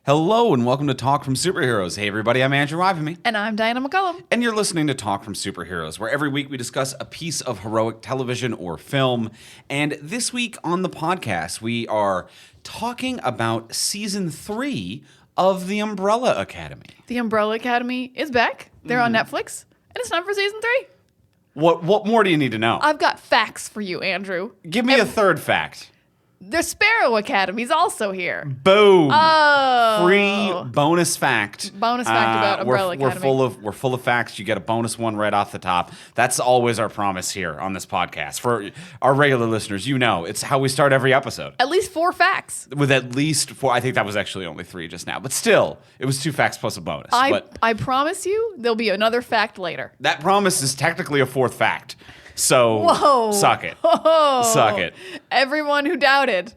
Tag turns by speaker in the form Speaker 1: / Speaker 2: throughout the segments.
Speaker 1: Hello and welcome to Talk from Superheroes. Hey everybody, I'm Andrew Ivamy.
Speaker 2: And I'm Diana McCullum.
Speaker 1: And you're listening to Talk from Superheroes, where every week we discuss a piece of heroic television or film. And this week on the podcast, we are talking about Season 3 of The Umbrella Academy.
Speaker 2: The Umbrella Academy is back. They're on Netflix. And it's time for Season 3.
Speaker 1: What more do you need to know?
Speaker 2: I've got facts for you, Andrew.
Speaker 1: Give me a third fact.
Speaker 2: The Sparrow Academy's also here.
Speaker 1: Boom!
Speaker 2: Oh.
Speaker 1: Free bonus fact.
Speaker 2: Bonus fact about Umbrella Academy.
Speaker 1: We're full of facts. You get a bonus one right off the top. That's always our promise here on this podcast. For our regular listeners, you know, it's how we start every episode.
Speaker 2: At least 4 facts.
Speaker 1: With at least 4. I think that was actually only 3 just now. But still, it was 2 facts plus a bonus.
Speaker 2: I promise you there'll be another fact later.
Speaker 1: That promise is technically a 4th fact. So,
Speaker 2: Whoa.
Speaker 1: Suck it.
Speaker 2: Whoa.
Speaker 1: Suck it.
Speaker 2: Everyone who doubted,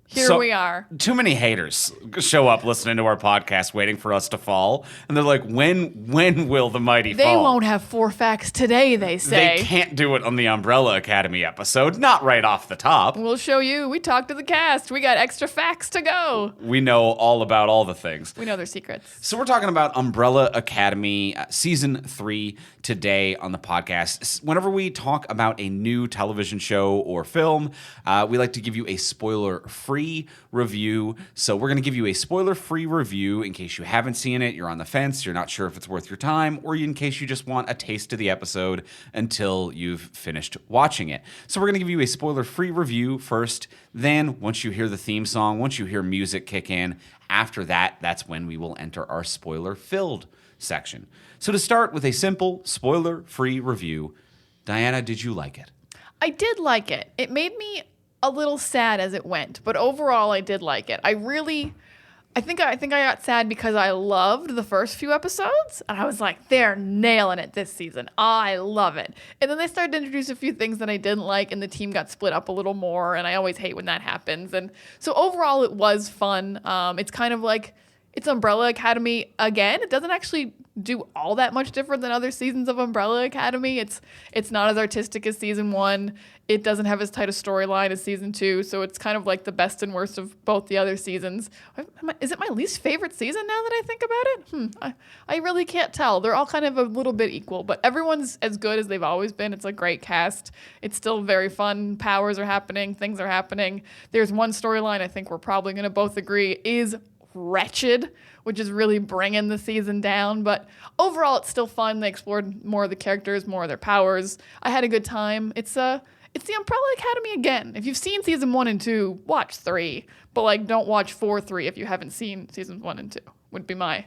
Speaker 2: here we are.
Speaker 1: Too many haters show up listening to our podcast waiting for us to fall. And they're like, when will the mighty fall?
Speaker 2: They won't have 4 facts today, they say.
Speaker 1: They can't do it on the Umbrella Academy episode. Not right off the top.
Speaker 2: We'll show you. We talked to the cast. We got extra facts to go.
Speaker 1: We know all about all the things.
Speaker 2: We know their secrets.
Speaker 1: So we're talking about Umbrella Academy Season 3 today on the podcast. Whenever we talk about a new television show or film, we like to give you a spoiler-free review. So we're going to give you a spoiler-free review in case you haven't seen it, you're on the fence, you're not sure if it's worth your time, or in case you just want a taste of the episode until you've finished watching it. So we're going to give you a spoiler-free review first. Then once you hear the theme song, once you hear music kick in, after that, that's when we will enter our spoiler-filled section. So to start with a simple spoiler-free review, Diana, did you like it?
Speaker 2: I did like it. It made me a little sad as it went, but overall I did like it. I think I got sad because I loved the first few episodes, and I was like, they're nailing it this season. I love it. And then they started to introduce a few things that I didn't like, and the team got split up a little more, and I always hate when that happens. And so overall it was fun. It's kind of like it's Umbrella Academy again. It doesn't actually do all that much different than other seasons of Umbrella Academy. It's not as artistic as season 1. It doesn't have as tight a storyline as season 2, so it's kind of like the best and worst of both the other seasons. Is it my least favorite season now that I think about it? I really can't tell. They're all kind of a little bit equal, but everyone's as good as they've always been. It's a great cast. It's still very fun. Powers are happening. Things are happening. There's one storyline I think we're probably going to both agree is wretched, which is really bringing the season down. But overall, it's still fun. They explored more of the characters, more of their powers. I had a good time. It's the Umbrella Academy again. If you've seen season 1 and 2, watch 3. But don't watch 4, 3 if you haven't seen seasons 1 and 2. Would be my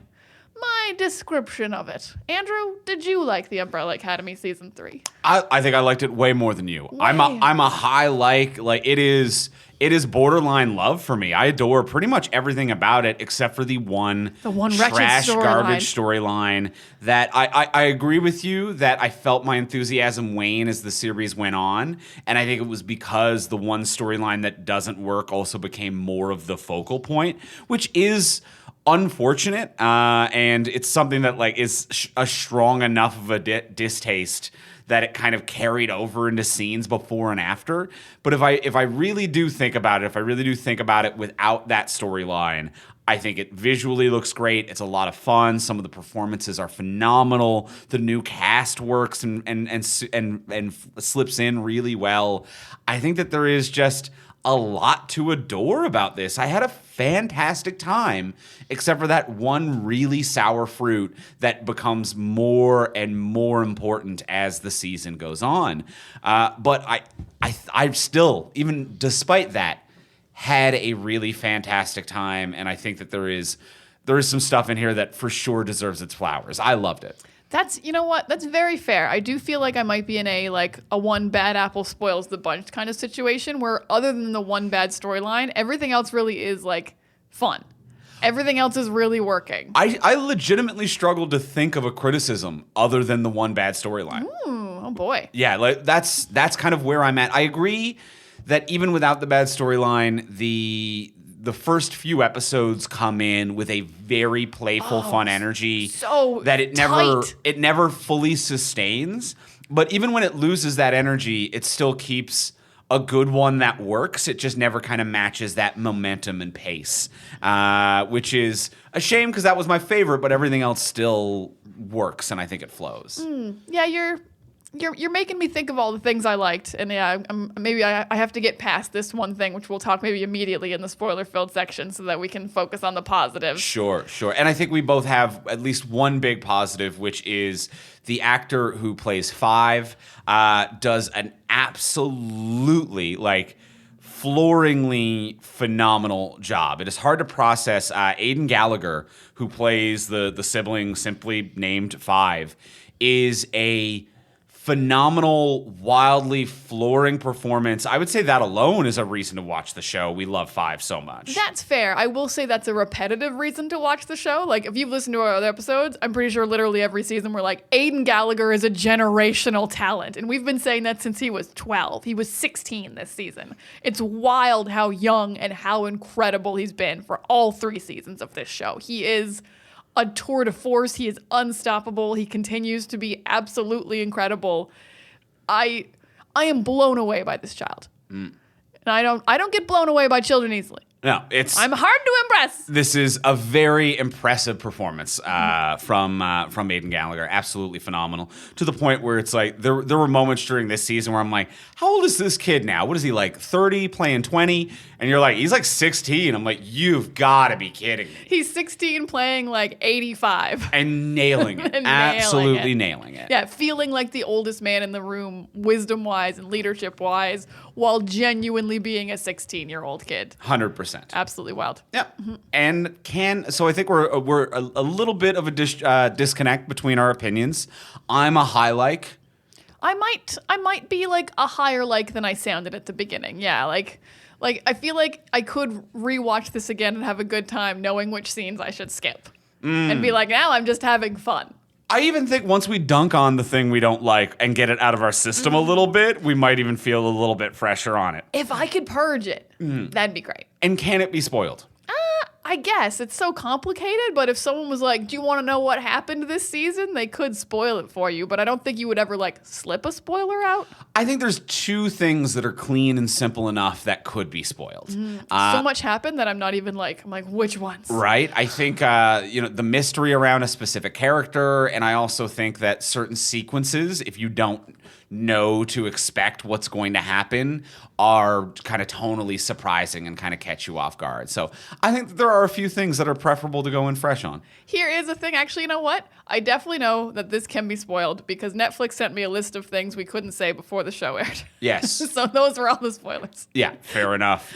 Speaker 2: description of it. Andrew, did you like the Umbrella Academy season 3?
Speaker 1: I think I liked it way more than you. I'm a high like it is borderline love for me. I adore pretty much everything about it except for the one trash garbage storyline that I agree with you that I felt my enthusiasm wane as the series went on, and I think it was because the one storyline that doesn't work also became more of the focal point, which is unfortunate, and it's something that is a strong enough of a distaste that it kind of carried over into scenes before and after. But if I really do think about it, without that storyline, I think it visually looks great. It's a lot of fun. Some of the performances are phenomenal. The new cast works and slips in really well. I think that there is just a lot to adore about this. I had a fantastic time, except for that one really sour fruit that becomes more and more important as the season goes on. But I still, even despite that, had a really fantastic time, and I think that there is some stuff in here that for sure deserves its flowers. I loved it.
Speaker 2: You know what? That's very fair. I do feel like I might be in a one bad apple spoils the bunch kind of situation where other than the one bad storyline, everything else really is fun. Everything else is really working.
Speaker 1: I legitimately struggled to think of a criticism other than the one bad storyline.
Speaker 2: Oh boy.
Speaker 1: Yeah, that's kind of where I'm at. I agree that even without the bad storyline, the first few episodes come in with a very playful, fun energy
Speaker 2: so
Speaker 1: that it never fully sustains. But even when it loses that energy, it still keeps a good one that works. It just never kind of matches that momentum and pace, which is a shame because that was my favorite, but everything else still works, and I think it flows.
Speaker 2: Yeah, you're making me think of all the things I liked, and yeah, maybe I have to get past this one thing, which we'll talk maybe immediately in the spoiler-filled section, so that we can focus on the positives.
Speaker 1: Sure. And I think we both have at least one big positive, which is the actor who plays Five does an absolutely flooringly phenomenal job. It is hard to process. Aidan Gallagher, who plays the sibling simply named Five, is a phenomenal, wildly flooring performance. I would say that alone is a reason to watch the show. We love Five so much.
Speaker 2: That's fair. I will say that's a repetitive reason to watch the show. Like, if you've listened to our other episodes, I'm pretty sure literally every season we're like, Aidan Gallagher is a generational talent. And we've been saying that since he was 12. He was 16 this season. It's wild how young and how incredible he's been for all 3 seasons of this show. He is a tour de force. He is unstoppable. He continues to be absolutely incredible. I am blown away by this child. And I don't get blown away by children easily.
Speaker 1: No,
Speaker 2: I'm hard to impress.
Speaker 1: This is a very impressive performance from Aidan Gallagher. Absolutely phenomenal. To the point where it's like there were moments during this season where I'm like, how old is this kid now? What is he, like 30 playing 20? And you're like, he's like 16. I'm like, you've got to be kidding me.
Speaker 2: He's 16 playing like 85.
Speaker 1: And nailing it. Absolutely nailing it.
Speaker 2: Yeah, feeling like the oldest man in the room, wisdom-wise and leadership-wise, while genuinely being a 16-year-old kid.
Speaker 1: 100%.
Speaker 2: Absolutely wild.
Speaker 1: Yeah. And so I think we're a little bit of a disconnect between our opinions. I'm a high like.
Speaker 2: I might be like a higher like than I sounded at the beginning. Yeah, like I feel like I could rewatch this again and have a good time knowing which scenes I should skip. And be like, now I'm just having fun.
Speaker 1: I even think once we dunk on the thing we don't like and get it out of our system a little bit, we might even feel a little bit fresher on it.
Speaker 2: If I could purge it, that'd be great.
Speaker 1: And can it be spoiled?
Speaker 2: I guess. It's so complicated, but if someone was like, do you want to know what happened this season? They could spoil it for you, but I don't think you would ever slip a spoiler out.
Speaker 1: I think there's 2 things that are clean and simple enough that could be spoiled.
Speaker 2: So much happened that I'm not even I'm like, which ones?
Speaker 1: Right. I think, the mystery around a specific character, and I also think that certain sequences, if you don't know to expect what's going to happen, are kind of tonally surprising and kind of catch you off guard. So I think that there are a few things that are preferable to go in fresh on.
Speaker 2: Here is a thing. Actually, you know what? I definitely know that this can be spoiled because Netflix sent me a list of things we couldn't say before the show aired.
Speaker 1: Yes.
Speaker 2: So those were all the spoilers.
Speaker 1: Yeah, fair enough.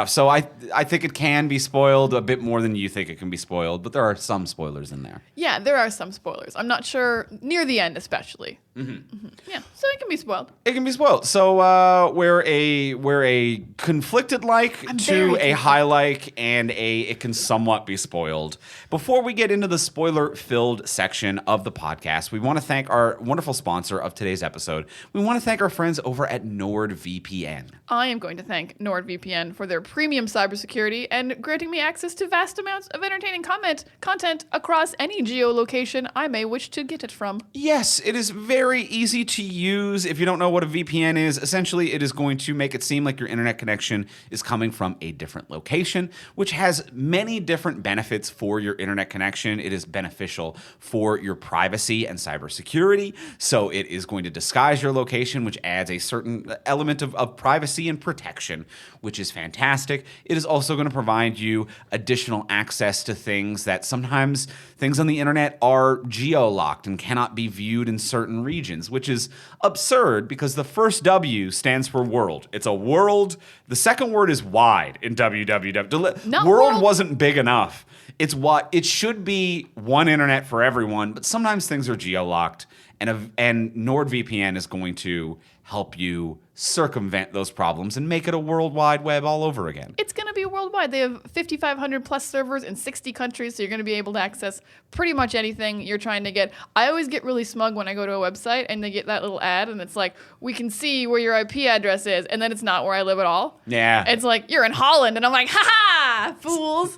Speaker 1: So I think it can be spoiled a bit more than you think it can be spoiled, but there are some spoilers in there.
Speaker 2: Yeah, there are some spoilers. I'm not sure, near the end especially. Yeah, so it can be spoiled.
Speaker 1: It can be spoiled. So we're a conflicted like to a high like and it can somewhat be spoiled. Before we get into the spoiler-filled section of the podcast, we want to thank our wonderful sponsor of today's episode. We want to thank our friends over at NordVPN.
Speaker 2: I am going to thank NordVPN for their premium cybersecurity and granting me access to vast amounts of entertaining content across any geolocation I may wish to get it from.
Speaker 1: Yes, it is very easy to use. If you don't know what a VPN is, essentially it is going to make it seem like your internet connection is coming from a different location, which has many different benefits for your internet connection. It is beneficial for your privacy and cybersecurity. So it is going to disguise your location, which adds a certain element of privacy and protection, which is fantastic. It is also going to provide you additional access to things that sometimes things on the internet are geo-locked and cannot be viewed in certain regions, which is absurd because the first W stands for world. It's a world. The second word is wide in www. World wasn't big enough. It's what it should be, one internet for everyone, but sometimes things are geo-locked, and NordVPN is going to help you circumvent those problems and make it a World Wide Web all over again.
Speaker 2: It's going to be worldwide. They have 5,500 plus servers in 60 countries, so you're going to be able to access pretty much anything you're trying to get. I always get really smug when I go to a website and they get that little ad and it's like, we can see where your IP address is, and then it's not where I live at all.
Speaker 1: Yeah.
Speaker 2: It's like, you're in Holland, and I'm like, ha-ha, fools.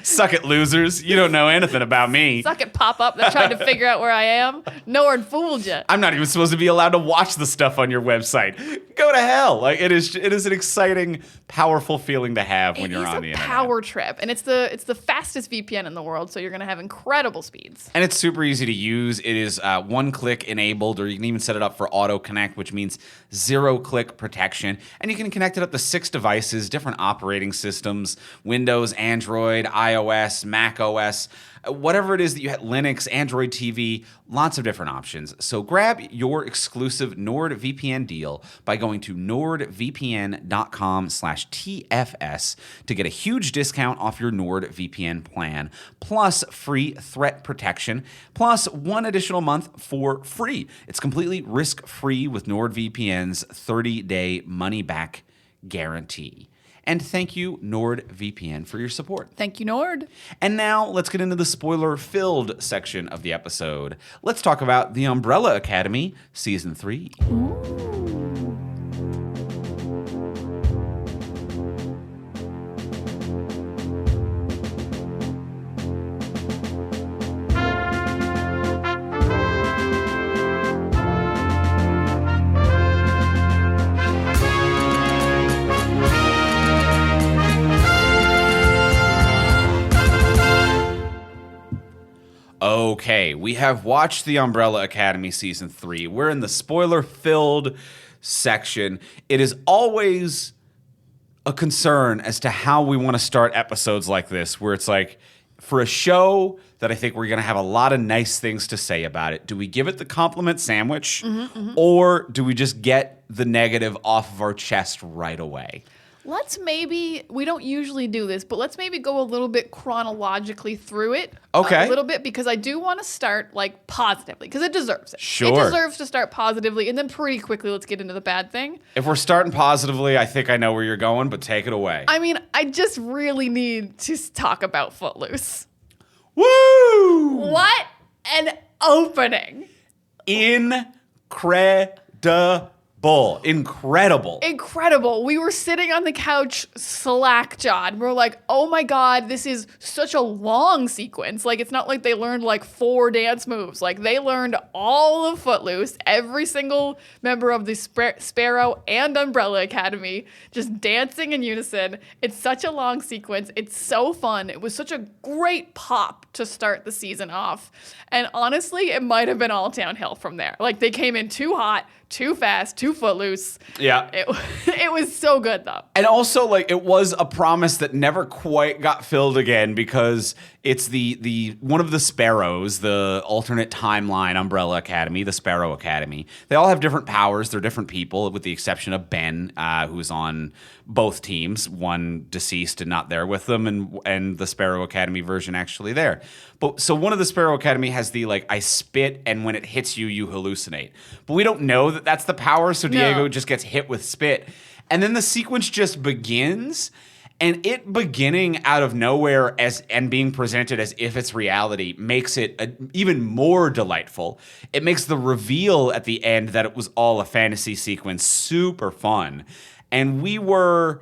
Speaker 1: Suck it, losers. You don't know anything about me.
Speaker 2: Suck it, pop-up that tried to figure out where I am. Nowhere fooled you.
Speaker 1: I'm not even supposed to be allowed to watch the stuff on your website. go to hell. Like it is an exciting, powerful feeling to have when you're on the internet.
Speaker 2: It's a power trip, and it's the fastest VPN in the world, so you're going to have incredible speeds.
Speaker 1: And it's super easy to use. It is one-click enabled, or you can even set it up for auto connect, which means zero-click protection. And you can connect it up to 6 devices, different operating systems: Windows, Android, iOS, Mac OS. Whatever it is that you have, Linux, Android TV, lots of different options. So grab your exclusive NordVPN deal by going to nordvpn.com/TFS to get a huge discount off your NordVPN plan, plus free threat protection, plus 1 additional month for free. It's completely risk-free with NordVPN's 30-day money-back guarantee. And thank you, NordVPN, for your support.
Speaker 2: Thank you, Nord.
Speaker 1: And now let's get into the spoiler-filled section of the episode. Let's talk about The Umbrella Academy, Season 3. Okay, we have watched The Umbrella Academy Season 3. We're in the spoiler-filled section. It is always a concern as to how we want to start episodes like this, where it's like, for a show that I think we're going to have a lot of nice things to say about it, do we give it the compliment sandwich, or do we just get the negative off of our chest right away?
Speaker 2: We don't usually do this, but let's maybe go a little bit chronologically through it.
Speaker 1: Okay.
Speaker 2: A little bit, because I do want to start like positively, because it deserves it.
Speaker 1: Sure.
Speaker 2: It deserves to start positively, and then pretty quickly let's get into the bad thing.
Speaker 1: If we're starting positively, I think I know where you're going, but take it away.
Speaker 2: I mean, I just really need to talk about Footloose.
Speaker 1: Woo!
Speaker 2: What an opening. Incredible. We were sitting on the couch slack-jawed. We're like, oh my God, this is such a long sequence. Like, it's not like they learned like 4 dance moves. Like, they learned all of Footloose, every single member of the Sparrow and Umbrella Academy, just dancing in unison. It's such a long sequence. It's so fun. It was such a great pop to start the season off. And honestly, it might have been all downhill from there. Like, they came in too hot, too fast, too footloose.
Speaker 1: Yeah.
Speaker 2: It was so good, though.
Speaker 1: And also, like, it was a promise that never quite got filled again, because it's the one of the Sparrows, the alternate timeline Umbrella Academy, the Sparrow Academy. They all have different powers. They're different people, with the exception of Ben, who's on both teams. One deceased and not there with them, and the Sparrow Academy version actually there. But so one of the Sparrow Academy has the, like, I spit, and when it hits you, you hallucinate. But we don't know that that's the power, so Diego just gets hit with spit. And then the sequence just begins, and it beginning out of nowhere and being presented as if it's reality makes it even more delightful. It makes the reveal at the end that it was all a fantasy sequence super fun. And we were...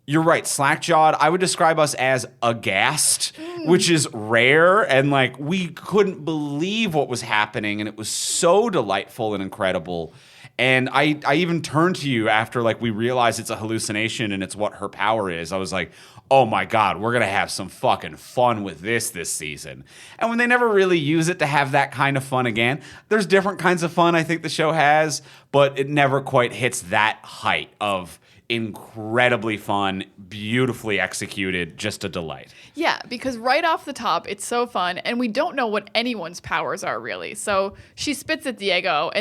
Speaker 1: You're right, slack-jawed. I would describe us as aghast, which is rare, and like we couldn't believe what was happening, and it was so delightful and incredible. And I even turned to you after like we realized it's a hallucination and it's what her power is. I was like, oh my God, we're gonna have some fucking fun with this season. And when they never really use it to have that kind of fun again, there's different kinds of fun I think the show has, but it never quite hits that height of incredibly fun, beautifully executed, just a delight.
Speaker 2: Yeah, because right off the top, it's so fun, and we don't know what anyone's powers are really. So she spits at Diego,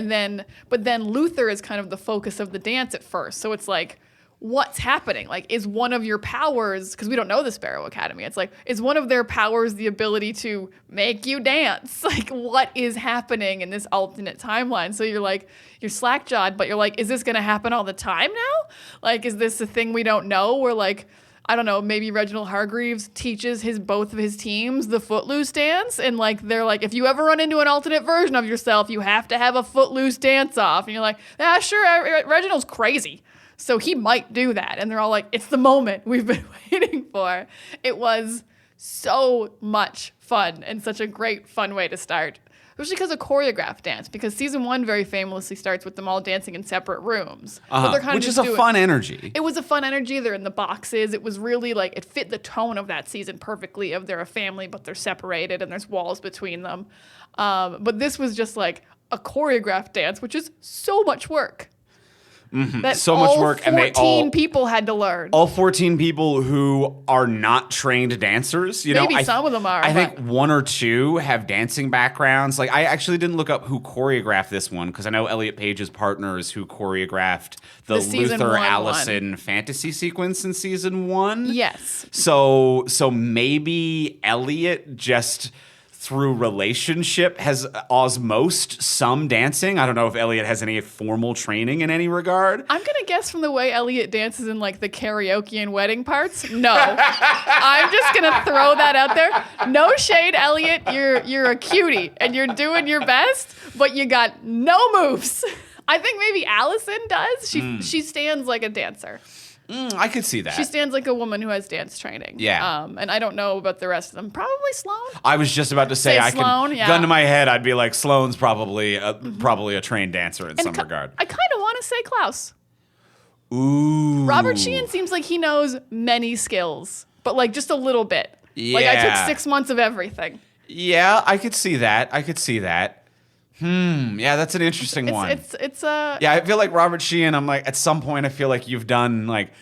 Speaker 2: but then Luther is kind of the focus of the dance at first. So it's like, what's happening? Like, is one of your powers, because we don't know the Sparrow Academy, it's like, is one of their powers the ability to make you dance? Like, what is happening in this alternate timeline? So you're like, you're slack-jawed, but you're like, is this going to happen all the time now? Like, is this a thing we don't know? Where like, I don't know, maybe Reginald Hargreaves teaches both of his teams the Footloose dance, and like they're like, if you ever run into an alternate version of yourself, you have to have a Footloose dance off. And you're like, yeah, sure, Reginald's crazy, so he might do that. And they're all like, it's the moment we've been waiting for. It was so much fun and such a great, fun way to start. especially because of choreographed dance, because season 1 very famously starts with them all dancing in separate rooms.
Speaker 1: Which is a fun energy.
Speaker 2: It was a fun energy. They're in the boxes. It was really like, it fit the tone of that season perfectly, of they're a family, but they're separated and there's walls between them. But this was just like a choreographed dance, which is so much work. That
Speaker 1: so much work, and
Speaker 2: 14 people had to learn.
Speaker 1: All 14 people who are not trained dancers.
Speaker 2: Maybe some of them are.
Speaker 1: I think 1 or 2 have dancing backgrounds. Like, I actually didn't look up who choreographed this one, because I know Elliot Page's partners who choreographed the Luther Allison fantasy sequence in season 1.
Speaker 2: Yes.
Speaker 1: So maybe Elliot just, through relationship, has osmosed some dancing. I don't know if Elliot has any formal training in any regard.
Speaker 2: I'm going to guess from the way Elliot dances in like the karaoke and wedding parts. No. I'm just going to throw that out there. No shade, Elliot. You're a cutie and you're doing your best, but you got no moves. I think maybe Allison does. She stands like a dancer.
Speaker 1: I could see that.
Speaker 2: She stands like a woman who has dance training.
Speaker 1: Yeah.
Speaker 2: And I don't know about the rest of them. Probably Sloane.
Speaker 1: I was just about to say
Speaker 2: Sloane, yeah.
Speaker 1: Gun to my head, I'd be like, Sloane's probably a trained dancer in some regard.
Speaker 2: I kind of want to say Klaus.
Speaker 1: Ooh.
Speaker 2: Robert Sheehan seems like he knows many skills, but like just a little bit.
Speaker 1: Yeah.
Speaker 2: Like I took 6 months of everything.
Speaker 1: Yeah, I could see that. Yeah, that's an interesting one. Yeah, I feel like Robert Sheehan, I'm like, at some point I feel like you've done like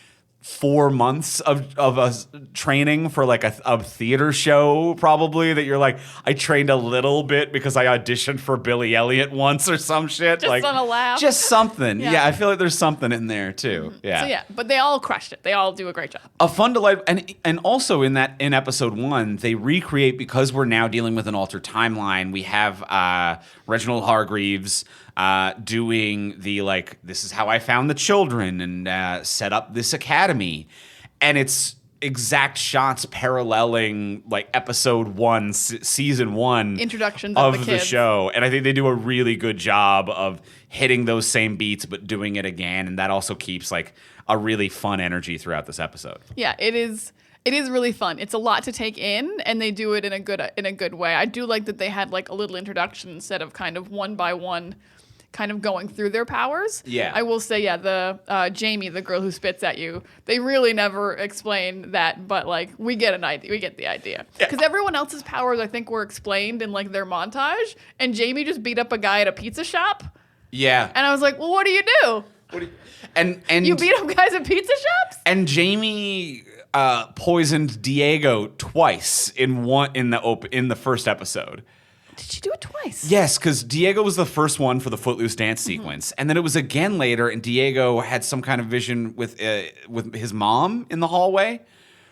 Speaker 1: 4 months of a training for like a theater show, probably, that you're like, I trained a little bit because I auditioned for Billy Elliot once or some shit.
Speaker 2: Just
Speaker 1: like,
Speaker 2: on a laugh.
Speaker 1: Just something. Yeah, I feel like there's something in there too. Yeah.
Speaker 2: So yeah, but they all crushed it. They all do a great job.
Speaker 1: A fun delight, and also in episode 1, they recreate, because we're now dealing with an altered timeline. We have Reginald Hargreaves doing the like, this is how I found the children and set up this academy, and it's exact shots paralleling like episode 1, season 1
Speaker 2: introductions of
Speaker 1: the show, and I think they do a really good job of hitting those same beats but doing it again, and that also keeps like a really fun energy throughout this episode.
Speaker 2: Yeah, it is really fun. It's a lot to take in, and they do it in a good way. I do like that they had like a little introduction instead of kind of one by one kind of going through their powers.
Speaker 1: Yeah.
Speaker 2: I will say, yeah, the Jamie, the girl who spits at you, they really never explain that, but like we get an idea. We get the idea. Because everyone else's powers, I think, were explained in like their montage, and Jamie just beat up a guy at a pizza shop.
Speaker 1: Yeah.
Speaker 2: And I was like, well, what do you do?
Speaker 1: And
Speaker 2: you beat up guys at pizza shops?
Speaker 1: And Jamie poisoned Diego twice in the first episode.
Speaker 2: Did she do it twice?
Speaker 1: Yes, because Diego was the first one for the Footloose dance sequence, and then it was again later, and Diego had some kind of vision with his mom in the hallway.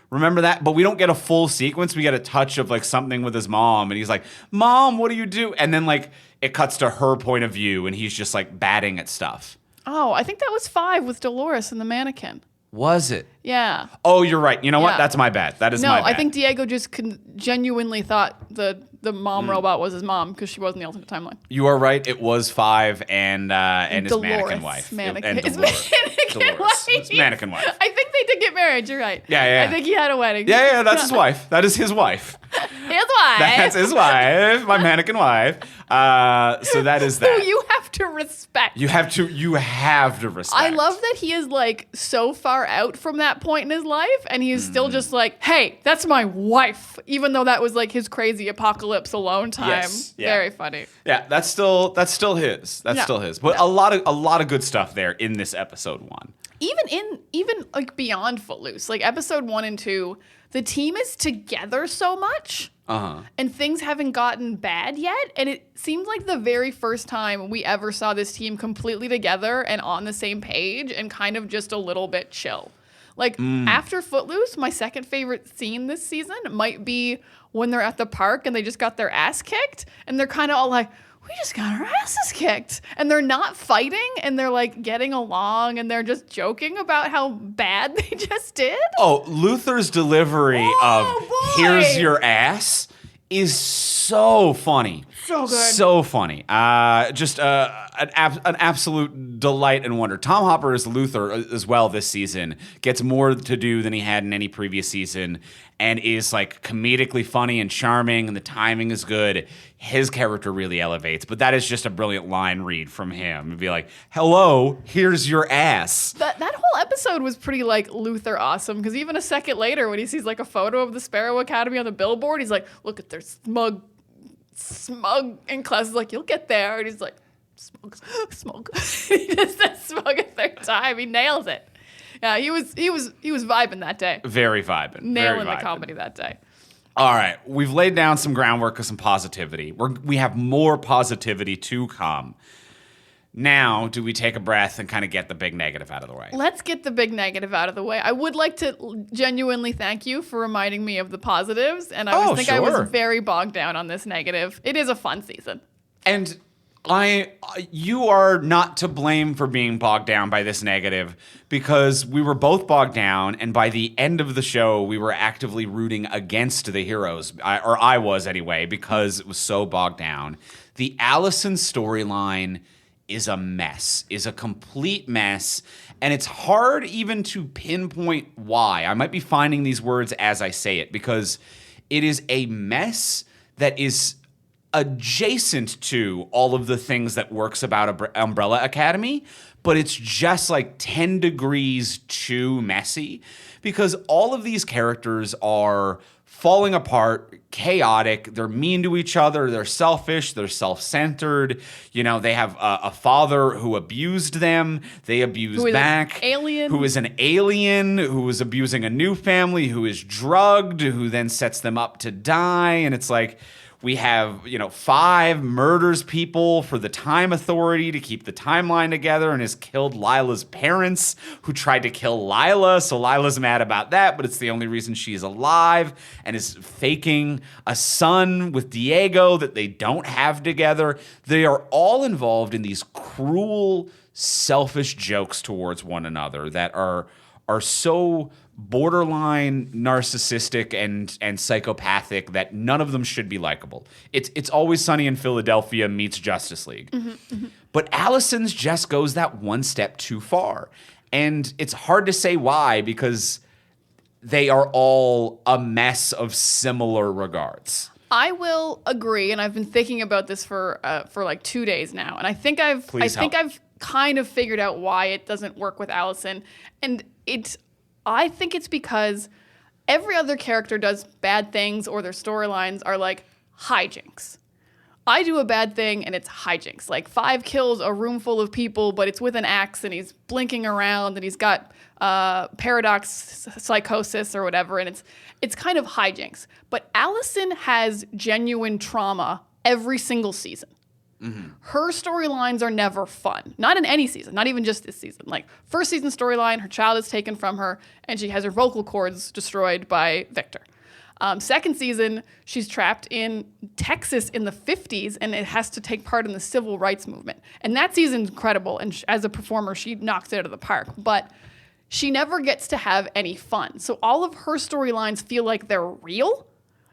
Speaker 1: Remember that? But we don't get a full sequence. We get a touch of like something with his mom, and he's like, "Mom, what do you do?" And then like it cuts to her point of view, and he's just like batting at stuff.
Speaker 2: Oh, I think that was 5 with Dolores and the mannequin.
Speaker 1: Was it?
Speaker 2: Yeah.
Speaker 1: Oh, you're right. You know what? That's my bad. That is my bad.
Speaker 2: No, I think Diego just genuinely thought the mom robot was his mom because she was in the alternate timeline.
Speaker 1: You are right. It was 5 and his
Speaker 2: Dolores,
Speaker 1: mannequin wife.
Speaker 2: Mannequin.
Speaker 1: And
Speaker 2: Dolores. His mannequin wife. I think they did get married. You're right.
Speaker 1: Yeah.
Speaker 2: I think he had a wedding.
Speaker 1: Yeah. That's his wife. That is his wife.
Speaker 2: His wife.
Speaker 1: That's his wife. My mannequin wife. So that is that.
Speaker 2: Who you have to respect.
Speaker 1: You have to respect.
Speaker 2: I love that he is like so far out from that point in his life, and he's still just like, hey, that's my wife, even though that was like his crazy apocalypse alone time.
Speaker 1: Yes. Yeah.
Speaker 2: Very funny.
Speaker 1: Yeah, that's still his. That's still his. But a lot of good stuff there in this episode 1.
Speaker 2: Even like beyond Footloose, like episode 1 and 2, the team is together so much. And things haven't gotten bad yet. And it seemed like the very first time we ever saw this team completely together and on the same page and kind of just a little bit chill. Like after Footloose, my second favorite scene this season might be when they're at the park and they just got their ass kicked. And they're kind of all like, we just got our asses kicked. And they're not fighting, and they're like getting along, and they're just joking about how bad they just did.
Speaker 1: Oh, Luther's delivery of
Speaker 2: boy.
Speaker 1: "here's your ass" is so funny.
Speaker 2: So good.
Speaker 1: So funny. Just an absolute delight and wonder. Tom Hopper as Luther as well this season gets more to do than he had in any previous season and is like comedically funny and charming, and the timing is good. His character really elevates, but that is just a brilliant line read from him. It'd be like, hello, here's your ass.
Speaker 2: That whole episode was pretty like Luther awesome, because even a second later when he sees like a photo of the Sparrow Academy on the billboard, he's like, look at their smug, and Klaus is like, you'll get there. And he's like, smug. He just says smug a third time. He nails it. Yeah, he was vibing that day.
Speaker 1: Very vibing.
Speaker 2: Nailing the comedy that day.
Speaker 1: All right, we've laid down some groundwork of some positivity. We have more positivity to come. Now, do we take a breath and kind of get the big negative out of the way?
Speaker 2: Let's get the big negative out of the way. I would like to genuinely thank you for reminding me of the positives, and I was very bogged down on this negative. It is a fun season.
Speaker 1: And you are not to blame for being bogged down by this negative, because we were both bogged down, and by the end of the show, we were actively rooting against the heroes, or I was anyway, because it was so bogged down. The Allison storyline is a mess, is a complete mess, and it's hard even to pinpoint why. I might be finding these words as I say it, because it is a mess that is adjacent to all of the things that works about Umbrella Academy, but it's just like 10 degrees too messy, because all of these characters are falling apart, chaotic, they're mean to each other, they're selfish, they're self-centered, they have a father who abused them, they abuse back, who is an alien, who is abusing a new family, who is drugged, who then sets them up to die, and it's like, we have, 5 murders people for the Time Authority to keep the timeline together, and has killed Lila's parents, who tried to kill Lila. So Lila's mad about that, but it's the only reason she's alive, and is faking a son with Diego that they don't have together. They are all involved in these cruel, selfish jokes towards one another that are so borderline narcissistic and psychopathic that none of them should be likable. It's Always Sunny in Philadelphia meets Justice League. Mm-hmm, mm-hmm. But Allison's just goes that one step too far. And it's hard to say why, because they are all a mess of similar regards.
Speaker 2: I will agree, and I've been thinking about this for like 2 days now, and I think I've kind of figured out why it doesn't work with Allison, and I think it's because every other character does bad things, or their storylines are like hijinks. I do a bad thing and it's hijinks. Like 5 kills a room full of people, but it's with an axe and he's blinking around and he's got paradox psychosis or whatever, and it's kind of hijinks. But Allison has genuine trauma every single season. Mm-hmm. Her storylines are never fun. Not in any season, not even just this season. Like, first season storyline, her child is taken from her and she has her vocal cords destroyed by Victor. Second season, she's trapped in Texas in the 50s and it has to take part in the civil rights movement. And that season's incredible, and as a performer, she knocks it out of the park. But she never gets to have any fun. So all of her storylines feel like they're real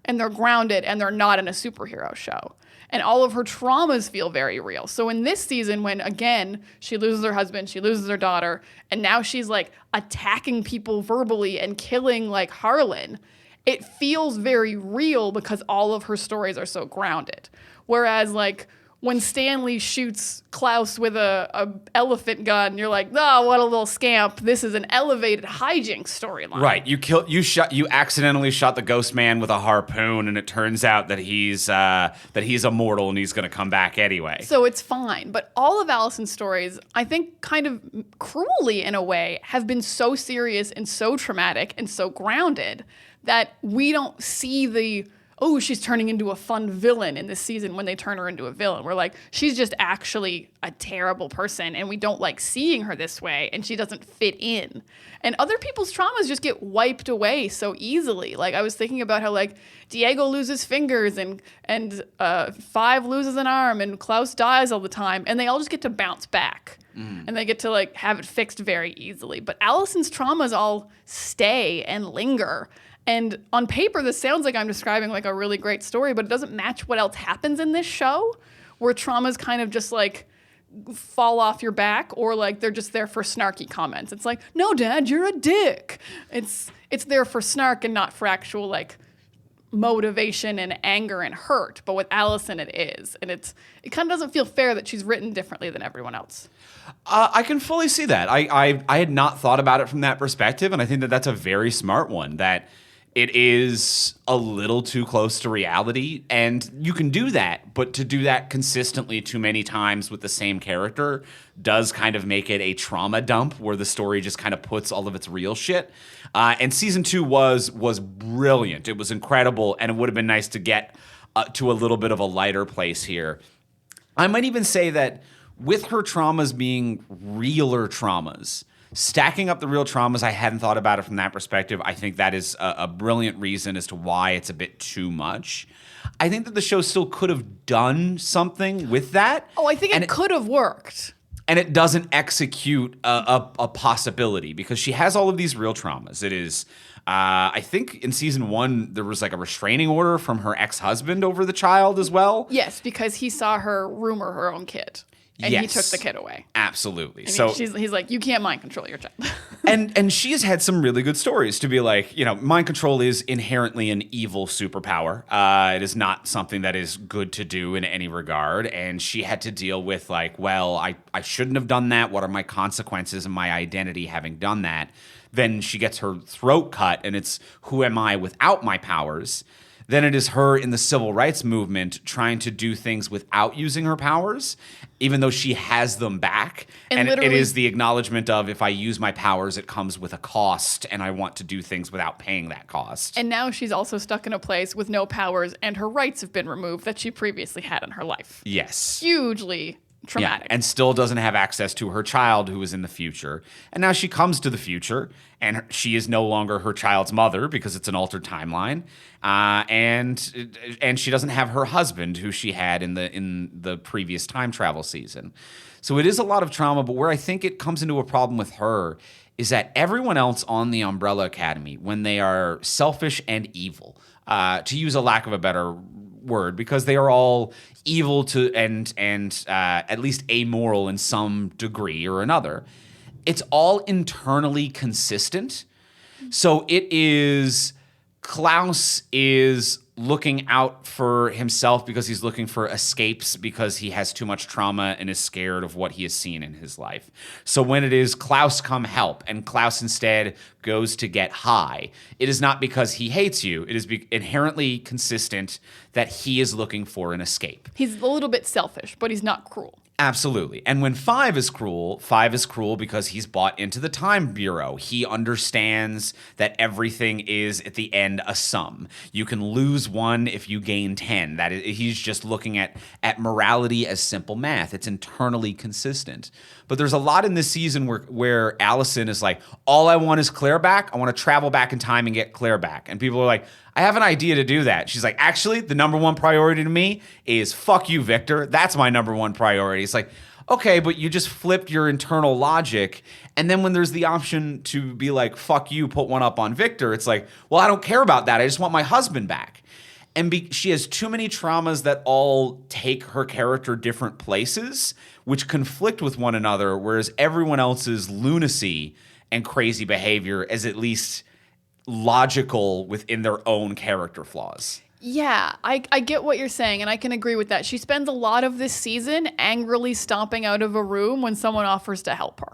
Speaker 2: and they're grounded and they're not in a superhero show. And all of her traumas feel very real. So in this season, when, again, she loses her husband, she loses her daughter, and now she's, like, attacking people verbally and killing, like, Harlan, it feels very real because all of her stories are so grounded. Whereas, like, when Stanley shoots Klaus with a elephant gun, you're like, oh, what a little scamp. This is an elevated hijinks storyline.
Speaker 1: Right. You accidentally shot the ghost man with a harpoon, and it turns out that he's immortal and he's going to come back anyway.
Speaker 2: So it's fine. But all of Allison's stories, I think kind of cruelly in a way, have been so serious and so traumatic and so grounded that we don't see the, oh, she's turning into a fun villain in this season when they turn her into a villain. We're like, she's just actually a terrible person, and we don't like seeing her this way, and she doesn't fit in. And other people's traumas just get wiped away so easily. Like, I was thinking about how, like, Diego loses fingers, and 5 loses an arm, and Klaus dies all the time, and they all just get to bounce back. And they get to, like, have it fixed very easily. But Allison's traumas all stay and linger. And on paper, this sounds like I'm describing like a really great story, but it doesn't match what else happens in this show, where traumas kind of just like fall off your back, or like they're just there for snarky comments. It's like, no, Dad, you're a dick. It's there for snark and not for actual like motivation and anger and hurt. But with Allison, it is, and it kind of doesn't feel fair that she's written differently than everyone else.
Speaker 1: I can fully see that. I had not thought about it from that perspective, and I think that that's a very smart one. That it is a little too close to reality, and you can do that, but to do that consistently too many times with the same character does kind of make it a trauma dump where the story just kind of puts all of its real shit. And season 2 was brilliant. It was incredible, and it would have been nice to get to a little bit of a lighter place here. I might even say that with her traumas being realer traumas, stacking up the real traumas, I hadn't thought about it from that perspective. I think that is a brilliant reason as to why it's a bit too much. I think that the show still could have done something with that.
Speaker 2: Oh, I think it could have worked.
Speaker 1: And it doesn't execute a possibility because she has all of these real traumas. It is, I think in season 1, there was like a restraining order from her ex-husband over the child as well.
Speaker 2: Yes, because he saw her rumor her own kid. And he took the kid away.
Speaker 1: Absolutely.
Speaker 2: So he's like, you can't mind control your child.
Speaker 1: and she has had some really good stories to be like, mind control is inherently an evil superpower. It is not something that is good to do in any regard. And she had to deal with like, well, I shouldn't have done that. What are my consequences and my identity having done that? Then she gets her throat cut and it's, who am I without my powers? Then it is her in the civil rights movement trying to do things without using her powers, even though she has them back. And it is the acknowledgement of, if I use my powers, it comes with a cost, and I want to do things without paying that cost.
Speaker 2: And now she's also stuck in a place with no powers, and her rights have been removed that she previously had in her life.
Speaker 1: Yes.
Speaker 2: Hugely traumatic.
Speaker 1: Yeah, and still doesn't have access to her child who is in the future. And now she comes to the future, and she is no longer her child's mother because it's an altered timeline. And she doesn't have her husband who she had in the previous time travel season. So it is a lot of trauma, but where I think it comes into a problem with her is that everyone else on the Umbrella Academy, when they are selfish and evil, to use a lack of a better word, because they are all evil to and at least amoral in some degree or another, it's all internally consistent. So it is, Klaus is looking out for himself because he's looking for escapes because he has too much trauma and is scared of what he has seen in his life. So when it is Klaus come help and Klaus instead goes to get high, it is not because he hates you. It is inherently consistent that he is looking for an escape.
Speaker 2: He's a little bit selfish, but he's not cruel.
Speaker 1: Absolutely. And when Five is cruel because he's bought into the Time Bureau. He understands that everything is, at the end, a sum. You can lose 1 if you gain 10. That is, he's just looking at morality as simple math. It's internally consistent. But there's a lot in this season where Allison is like, all I want is Claire back. I want to travel back in time and get Claire back. And people are like, I have an idea to do that. She's like, actually, the number 1 priority to me is fuck you, Victor. That's my number 1 priority. It's like, okay, but you just flipped your internal logic. And then when there's the option to be like, fuck you, put 1 up on Victor, it's like, well, I don't care about that. I just want my husband back. And she has too many traumas that all take her character different places, which conflict with one another, whereas everyone else's lunacy and crazy behavior is at least logical within their own character flaws.
Speaker 2: Yeah, I get what you're saying, and I can agree with that. She spends a lot of this season angrily stomping out of a room when someone offers to help her.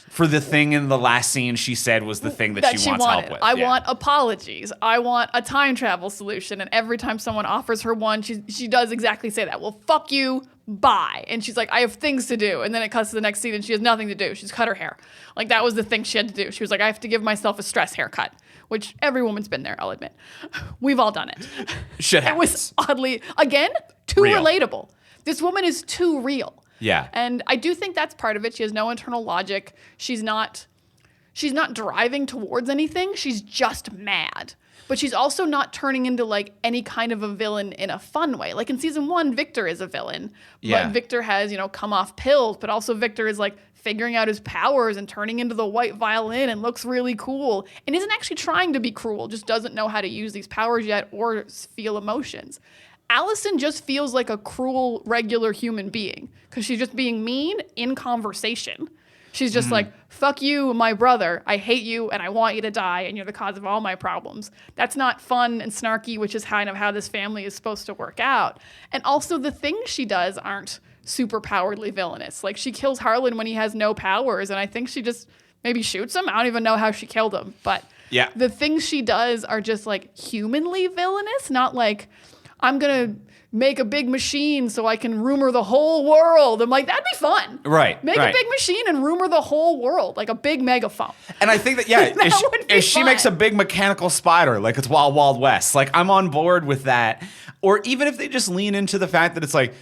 Speaker 1: For the thing in the last scene she said was the thing that she wants help with.
Speaker 2: I want apologies. I want a time travel solution. And every time someone offers her one, she does exactly say that. Well, fuck you, bye. And she's like, I have things to do. And then it cuts to the next scene and she has nothing to do. She's cut her hair. Like, that was the thing she had to do. She was like, I have to give myself a stress haircut. Which every woman's been there, I'll admit. We've all done it.
Speaker 1: Shit happens.
Speaker 2: It was oddly, again, too relatable. This woman is too real.
Speaker 1: Yeah.
Speaker 2: And I do think that's part of it. She has no internal logic. She's not driving towards anything. She's just mad. But she's also not turning into like any kind of a villain in a fun way. Like in season 1, Victor is a villain. But Victor has, come off pills, but also Victor is like figuring out his powers and turning into the white violin and looks really cool and isn't actually trying to be cruel, just doesn't know how to use these powers yet or feel emotions. Allison just feels like a cruel, regular human being because she's just being mean in conversation. She's just like, fuck you, my brother. I hate you and I want you to die and you're the cause of all my problems. That's not fun and snarky, which is kind of how this family is supposed to work out. And also the things she does aren't super powerfully villainous. Like she kills Harlan when he has no powers and I think she just maybe shoots him. I don't even know how she killed him. But the things she does are just like humanly villainous, not like I'm going to make a big machine so I can rumor the whole world. I'm like, that'd be fun.
Speaker 1: Right.
Speaker 2: Make a big machine and rumor the whole world, like a big megaphone.
Speaker 1: And I think that, if she makes a big mechanical spider, like it's Wild Wild West, like I'm on board with that. Or even if they just lean into the fact that it's like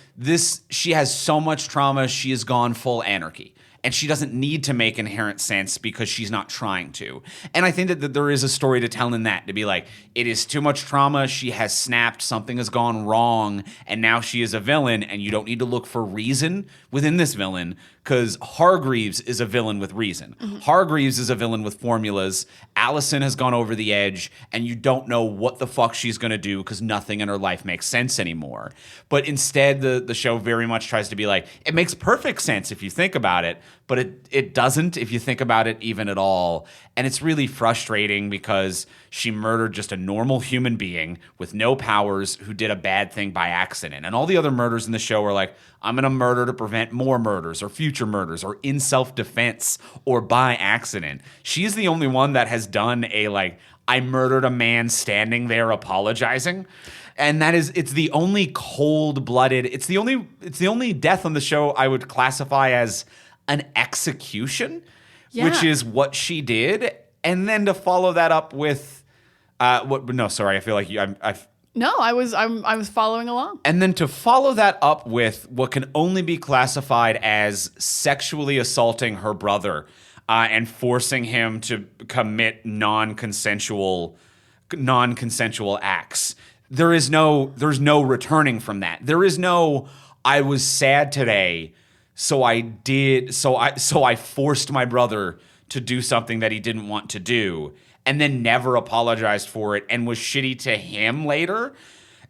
Speaker 1: she has so much trauma, she has gone full anarchy. And she doesn't need to make inherent sense because she's not trying to. And I think that there is a story to tell in that, to be like, it is too much trauma, she has snapped, something has gone wrong, and now she is a villain, and you don't need to look for reason within this villain, because Hargreaves is a villain with reason. Mm-hmm. Hargreaves is a villain with formulas. Allison has gone over the edge, and you don't know what the fuck she's going to do because nothing in her life makes sense anymore. But instead, the show very much tries to be like, it makes perfect sense if you think about it, but it doesn't if you think about it even at all. And it's really frustrating because she murdered just a normal human being with no powers who did a bad thing by accident. And all the other murders in the show are like, I'm going to murder to prevent more murders or future murders or in self-defense or by accident. She's the only one that has done I murdered a man standing there apologizing. And it's the only cold-blooded, it's the only death on the show I would classify as an execution, which is what she did. And then to follow that up with, I feel like
Speaker 2: No, I was following along.
Speaker 1: And then to follow that up with what can only be classified as sexually assaulting her brother and forcing him to commit non-consensual acts. There's no returning from that. There is no, I was sad today, so I forced my brother to do something that he didn't want to do, and then never apologized for it and was shitty to him later.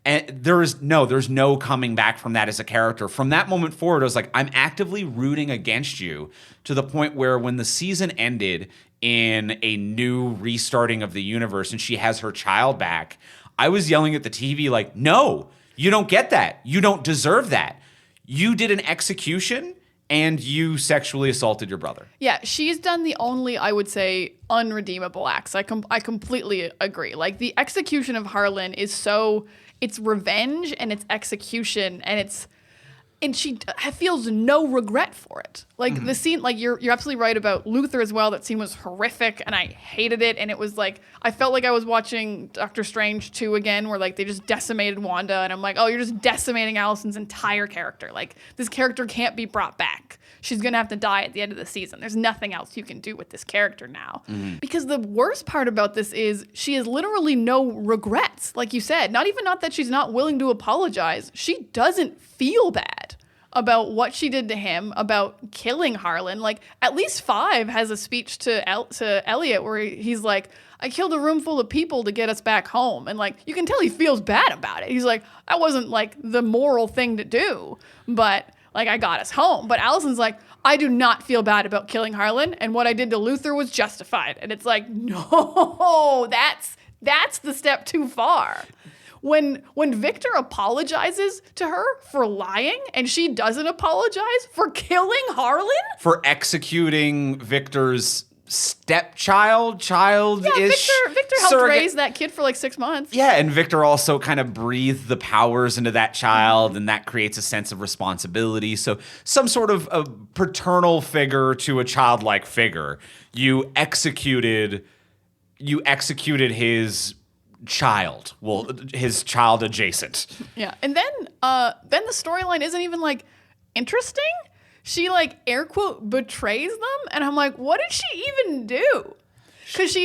Speaker 1: And there's no coming back from that as a character. From that moment forward, I was like, I'm actively rooting against you, to the point where when the season ended in a new restarting of the universe and she has her child back, I was yelling at the TV like, no, you don't get that. You don't deserve that. You did an execution and you sexually assaulted your brother.
Speaker 2: Yeah, she's done the only, I would say, unredeemable acts. I completely agree. Like, the execution of Harlan is it's revenge and it's execution and she feels no regret for it. Like, the scene, like, you're absolutely right about Luther as well. That scene was horrific and I hated it. And it was like, I felt like I was watching Doctor Strange 2 again, where like they just decimated Wanda. And I'm like, oh, you're just decimating Allison's entire character. Like, this character can't be brought back. She's going to have to die at the end of the season. There's nothing else you can do with this character now. Mm-hmm. Because the worst part about this is she has literally no regrets. Like you said, not that she's not willing to apologize. She doesn't feel bad about what she did to him, about killing Harlan. Like, at least 5 has a speech to Elliot where he's like, I killed a room full of people to get us back home. And like, you can tell he feels bad about it. He's like, that wasn't like the moral thing to do, but like, I got us home. But Allison's like, I do not feel bad about killing Harlan, and what I did to Luther was justified. And it's like, no, that's the step too far. When Victor apologizes to her for lying and she doesn't apologize for killing Harlan?
Speaker 1: For executing Victor's stepchild, childish.
Speaker 2: Yeah, Victor helped raise that kid for like 6 months.
Speaker 1: Yeah, and Victor also kind of breathed the powers into that child, and that creates a sense of responsibility. So some sort of a paternal figure to a childlike figure. You executed his child. Well, his child adjacent.
Speaker 2: Yeah, and then the storyline isn't even like interesting. She like air quote betrays them, and I'm like, what did she even do? Because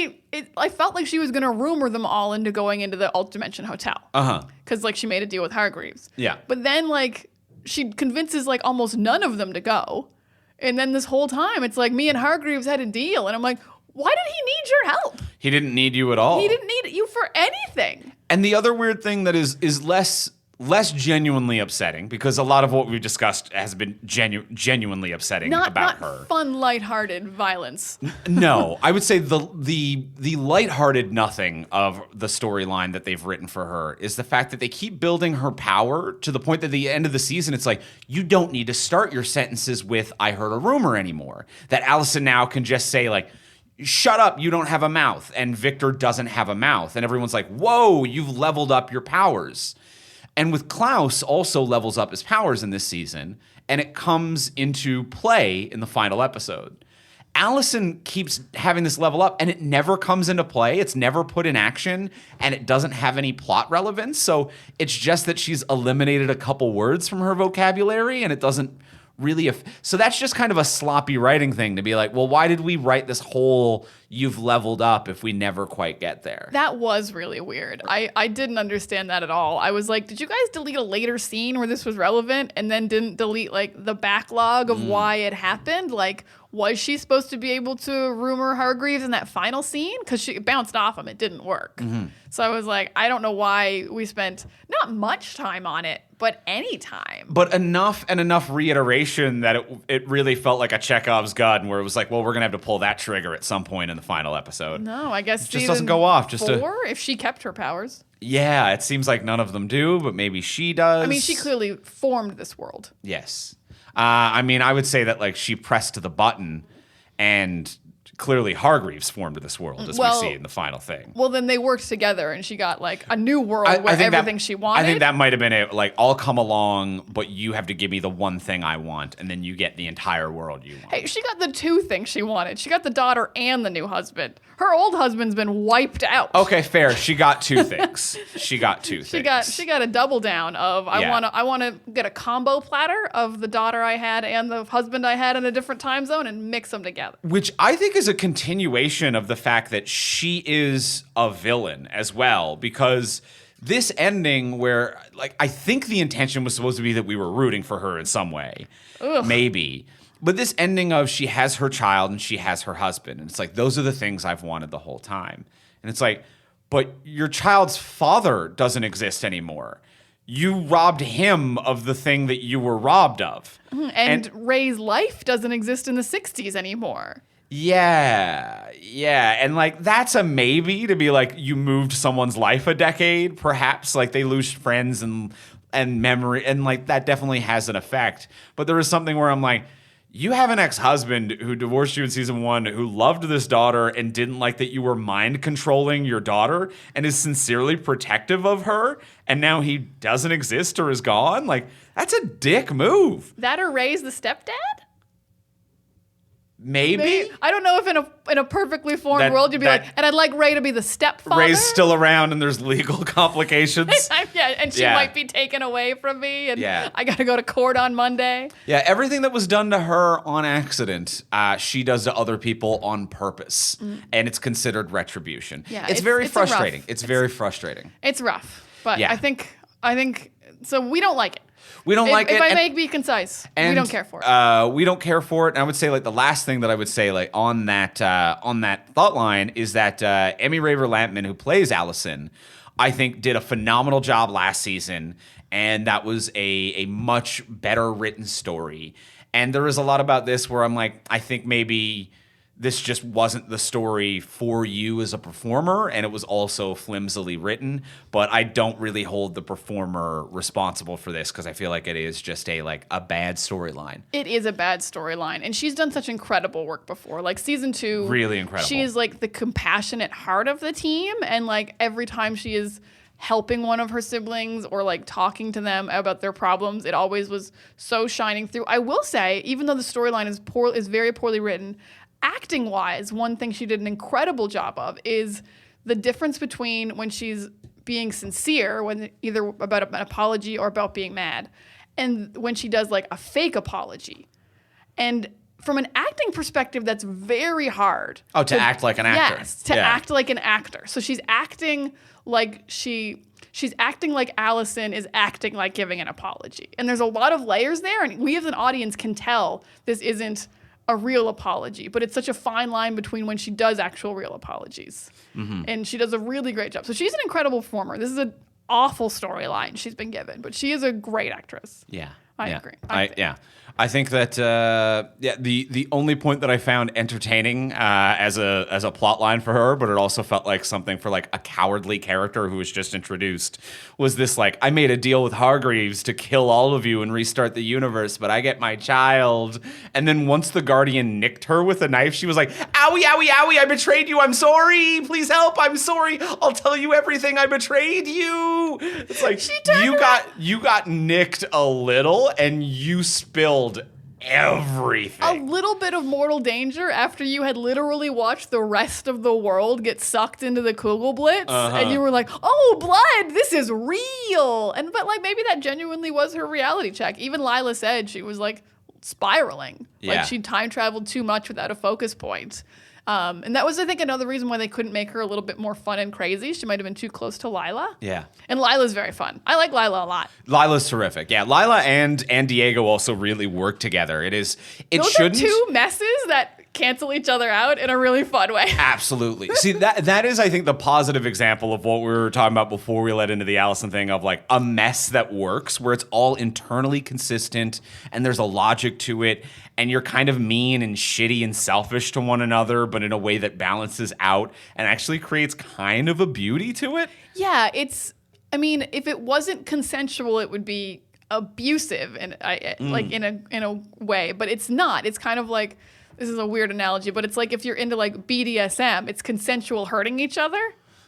Speaker 2: I felt like she was going to rumor them all into going into the Alt Dimension Hotel. Because, like, she made a deal with Hargreaves.
Speaker 1: Yeah.
Speaker 2: But then, like, she convinces, like, almost none of them to go. And then this whole time, it's like, me and Hargreaves had a deal. And I'm like, why did he need your help?
Speaker 1: He didn't need you at all.
Speaker 2: He didn't need you for anything.
Speaker 1: And the other weird thing that is less genuinely upsetting, because a lot of what we've discussed has been genuinely upsetting about her.
Speaker 2: Not fun, lighthearted violence.
Speaker 1: No, I would say the lighthearted nothing of the storyline that they've written for her is the fact that they keep building her power to the point that at the end of the season, it's like, you don't need to start your sentences with, I heard a rumor anymore. That Allison now can just say, like, shut up, you don't have a mouth. And Victor doesn't have a mouth. And everyone's like, whoa, you've leveled up your powers. And with Klaus also levels up his powers in this season, and it comes into play in the final episode. Allison keeps having this level up, and it never comes into play. It's never put in action, and it doesn't have any plot relevance. So it's just that she's eliminated a couple words from her vocabulary, and it doesn't really. So that's just kind of a sloppy writing thing to be like, well, why did we write this whole you've leveled up if we never quite get there?
Speaker 2: That was really weird. I didn't understand that at all. I was like, did you guys delete a later scene where this was relevant and then didn't delete like the backlog of why it happened? Like, was she supposed to be able to rumor Hargreaves in that final scene? Because she bounced off him. It didn't work. So I was like, I don't know why we spent not much time on it, but any time.
Speaker 1: But enough reiteration that it really felt like a Chekhov's gun, where it was like, well, we're going to have to pull that trigger at some point in the final episode.
Speaker 2: No, I guess
Speaker 1: it just doesn't go off. Just
Speaker 2: if she kept her powers.
Speaker 1: Yeah, it seems like none of them do, but maybe she does.
Speaker 2: I mean, she clearly formed this world.
Speaker 1: Yes. I mean, I would say that like she pressed the button and clearly Hargreaves formed this world, as we see in the final thing.
Speaker 2: Well, then they worked together, and she got like a new world where everything she wanted.
Speaker 1: I think that might have been it. Like, I'll come along, but you have to give me the one thing I want, and then you get the entire world you want.
Speaker 2: Hey, she got the two things she wanted. She got the daughter and the new husband. Her old husband's been wiped out.
Speaker 1: Okay, fair. She got two things. She got
Speaker 2: a double down of I want to get a combo platter of the daughter I had and the husband I had in a different time zone and mix them together.
Speaker 1: Which I think is a continuation of the fact that she is a villain as well, because this ending where, like, I think the intention was supposed to be that we were rooting for her in some way.
Speaker 2: Ugh.
Speaker 1: Maybe. But this ending of she has her child and she has her husband. And it's like, those are the things I've wanted the whole time. And it's like, but your child's father doesn't exist anymore. You robbed him of the thing that you were robbed of.
Speaker 2: And Ray's life doesn't exist in the 60s anymore.
Speaker 1: Yeah. And like, that's a maybe, to be like, you moved someone's life a decade, perhaps. Like, they lose friends and memory. And like, that definitely has an effect. But there is something where I'm like, you have an ex-husband who divorced you in season 1, who loved this daughter and didn't like that you were mind controlling your daughter and is sincerely protective of her. And now he doesn't exist or is gone. Like, that's a dick move.
Speaker 2: That or Ray's the stepdad?
Speaker 1: Maybe.
Speaker 2: I don't know if in a perfectly formed world you'd be like, and I'd like Ray to be the stepfather.
Speaker 1: Ray's still around and there's legal complications.
Speaker 2: And she might be taken away from me, and I got to go to court on Monday.
Speaker 1: Yeah, everything that was done to her on accident, she does to other people on purpose, and it's considered retribution. Yeah, it's very frustrating. It's very frustrating.
Speaker 2: It's rough, but I think so. We don't like it.
Speaker 1: We don't like it.
Speaker 2: If I may be concise, we don't care for it.
Speaker 1: We don't care for it. And I would say, like, the last thing that I would say, like, on that thought line is that Emmy Raver Lampman, who plays Allison, I think did a phenomenal job last season, and that was a much better written story. And there is a lot about this where I'm like, I think maybe this just wasn't the story for you as a performer, and it was also flimsily written. But I don't really hold the performer responsible for this, because I feel like it is just a bad storyline.
Speaker 2: It is a bad storyline, and she's done such incredible work before. Like season 2,
Speaker 1: really incredible.
Speaker 2: She is like the compassionate heart of the team, and like every time she is helping one of her siblings or like talking to them about their problems, it always was so shining through. I will say, even though the storyline is very poorly written, acting-wise, one thing she did an incredible job of is the difference between when she's being sincere, when either about an apology or about being mad, and when she does like a fake apology. And from an acting perspective, that's very hard.
Speaker 1: Oh, to act like an actor.
Speaker 2: Yes, to act like an actor. So she's acting like she's acting like Allison is acting like giving an apology. And there's a lot of layers there, and we as an audience can tell this isn't a real apology, but it's such a fine line between when she does actual real apologies. Mm-hmm. And she does a really great job. So she's an incredible performer. This is an awful storyline she's been given, but she is a great actress.
Speaker 1: Yeah.
Speaker 2: I agree.
Speaker 1: I think that the only point that I found entertaining as a plot line for her, but it also felt like something for like a cowardly character who was just introduced, was this like, I made a deal with Hargreaves to kill all of you and restart the universe, but I get my child. And then once the Guardian nicked her with a knife, she was like, owie, owie, owie, I betrayed you. I'm sorry. Please help. I'm sorry. I'll tell you everything. I betrayed you. It's like, you got nicked a little and you spilled everything.
Speaker 2: A little bit of mortal danger after you had literally watched the rest of the world get sucked into the Kugelblitz, and you were like, "Oh, blood! This is real." But like maybe that genuinely was her reality check. Even Lila said she was like spiraling, like she time traveled too much without a focus point. And that was, I think, another reason why they couldn't make her a little bit more fun and crazy. She might have been too close to Lila.
Speaker 1: Yeah.
Speaker 2: And Lila's very fun. I like Lila a lot.
Speaker 1: Lila's terrific. Yeah. Lila and Diego also really work together. Those are
Speaker 2: two messes that cancel each other out in a really fun way.
Speaker 1: Absolutely. See, that is, I think, the positive example of what we were talking about before we led into the Allison thing of like a mess that works, where it's all internally consistent and there's a logic to it, and you're kind of mean and shitty and selfish to one another, but in a way that balances out and actually creates kind of a beauty to it.
Speaker 2: Yeah, I mean, if it wasn't consensual, it would be abusive and like in a way, but it's not. It's kind of like, this is a weird analogy, but it's like if you're into like BDSM, it's consensual hurting each other.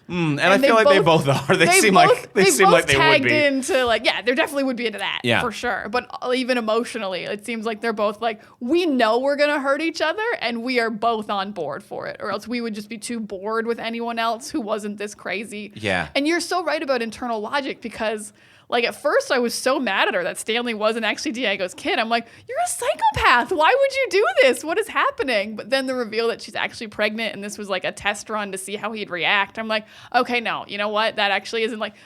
Speaker 1: And I feel like they both are. They seem like they would be.
Speaker 2: Tagged into like, yeah, there definitely would be into that for sure. But even emotionally, it seems like they're both like, we know we're gonna hurt each other, and we are both on board for it, or else we would just be too bored with anyone else who wasn't this crazy.
Speaker 1: Yeah.
Speaker 2: And you're so right about internal logic, because like at first I was so mad at her that Stanley wasn't actually Diego's kid. I'm like, you're a psychopath. Why would you do this? What is happening? But then the reveal that she's actually pregnant and this was like a test run to see how he'd react. I'm like, okay, no, you know what? That actually isn't like,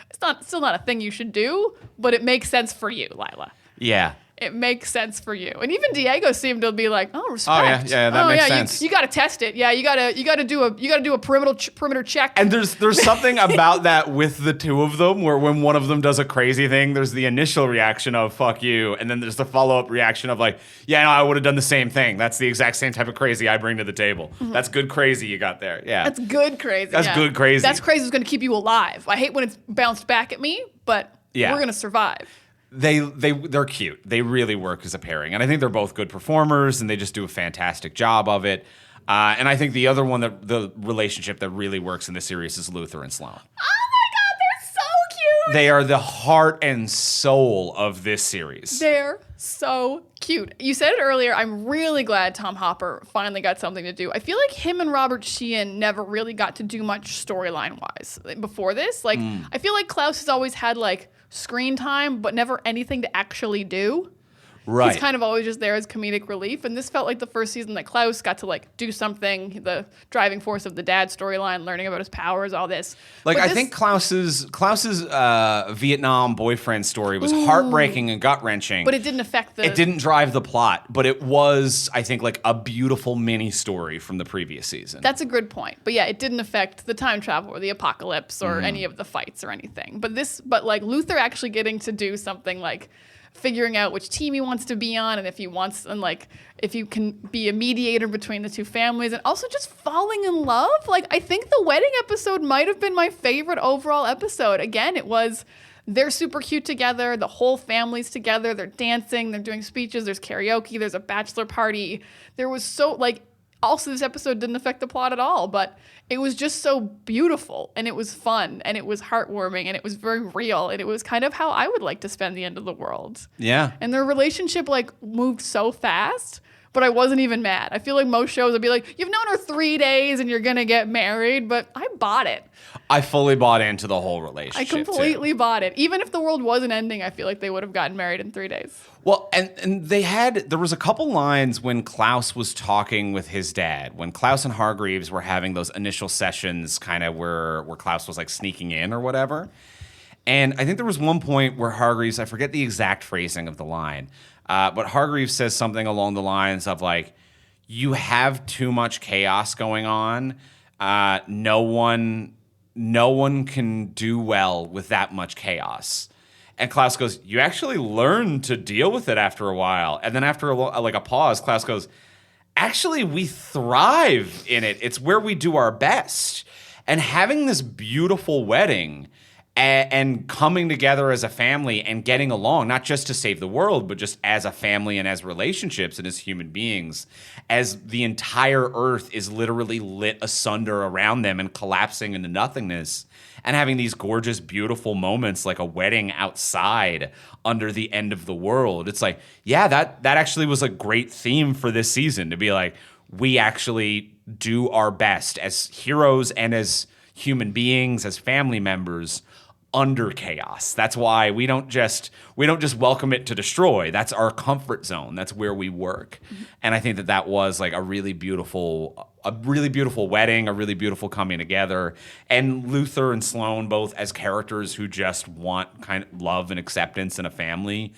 Speaker 2: still not a thing you should do, but it makes sense for you, Lila.
Speaker 1: Yeah.
Speaker 2: It makes sense for you. And even Diego seemed to be like, oh, respect.
Speaker 1: Oh yeah, that makes sense.
Speaker 2: You got to test it. Yeah, you got to do a perimeter check.
Speaker 1: And there's something about that with the two of them, where when one of them does a crazy thing, there's the initial reaction of fuck you, and then there's the follow-up reaction of like, yeah, no, I would have done the same thing. That's the exact same type of crazy I bring to the table. Mm-hmm. That's good crazy you got there. Yeah.
Speaker 2: That's good crazy.
Speaker 1: That's good crazy.
Speaker 2: That's crazy is going to keep you alive. I hate when it's bounced back at me, but we're going to survive.
Speaker 1: They're cute. They really work as a pairing. And I think they're both good performers, and they just do a fantastic job of it. And I think the other one, the relationship that really works in this series is Luther and Sloane.
Speaker 2: Oh my God, they're so cute.
Speaker 1: They are the heart and soul of this series.
Speaker 2: They're so cute. You said it earlier. I'm really glad Tom Hopper finally got something to do. I feel like him and Robert Sheehan never really got to do much storyline-wise before this. Like, I feel like Klaus has always had like screen time, but never anything to actually do.
Speaker 1: Right.
Speaker 2: He's kind of always just there as comedic relief. And this felt like the first season that Klaus got to like do something, the driving force of the dad storyline, learning about his powers, all this.
Speaker 1: Like, I think Klaus's Vietnam boyfriend story was heartbreaking and gut-wrenching.
Speaker 2: But it didn't affect
Speaker 1: It didn't drive the plot, but it was, I think, like a beautiful mini story from the previous season.
Speaker 2: That's a good point. But yeah, it didn't affect the time travel or the apocalypse or any of the fights or anything. But like Luther actually getting to do something like figuring out which team he wants to be on, and if you can be a mediator between the two families, and also just falling in love. Like, I think the wedding episode might have been my favorite overall episode. Again, it was, they're super cute together, the whole family's together, they're dancing, they're doing speeches, there's karaoke, there's a bachelor party. There was so, like, also this episode didn't affect the plot at all, but it was just so beautiful, and it was fun, and it was heartwarming, and it was very real, and it was kind of how I would like to spend the end of the world.
Speaker 1: Yeah.
Speaker 2: And their relationship like moved so fast, but I wasn't even mad. I feel like most shows would be like, you've known her 3 days and you're going to get married, but I bought it.
Speaker 1: I fully bought into the whole relationship.
Speaker 2: I completely bought it. Even if the world wasn't ending, I feel like they would have gotten married in 3 days.
Speaker 1: Well, and there was a couple lines when Klaus was talking with his dad, when Klaus and Hargreaves were having those initial sessions kind of where Klaus was like sneaking in or whatever. And I think there was one point where Hargreaves, I forget the exact phrasing of the line, but Hargreaves says something along the lines of like, you have too much chaos going on. No one can do well with that much chaos. And Klaus goes, you actually learn to deal with it after a while. And then after a pause, Klaus goes, actually, we thrive in it. It's where we do our best. And having this beautiful wedding and coming together as a family and getting along, not just to save the world, but just as a family and as relationships and as human beings, as the entire earth is literally lit asunder around them and collapsing into nothingness, and having these gorgeous, beautiful moments like a wedding outside under the end of the world. It's like, yeah, that actually was a great theme for this season, to be like, we actually do our best as heroes and as human beings, as family members, under chaos. That's why we don't just welcome it to destroy. That's our comfort zone. That's where we work. Mm-hmm. And I think that was like a really beautiful wedding, a really beautiful coming together. And Luther and Sloane, both as characters who just want kind of love and acceptance in a family.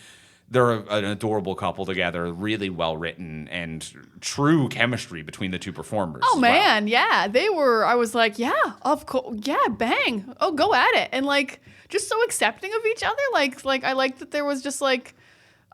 Speaker 1: They're an adorable couple together, really well written, and true chemistry between the two performers.
Speaker 2: Oh man, yeah, they were. I was like, yeah, of course, yeah, bang, oh, go at it, and like just so accepting of each other. Like I liked that there was just like,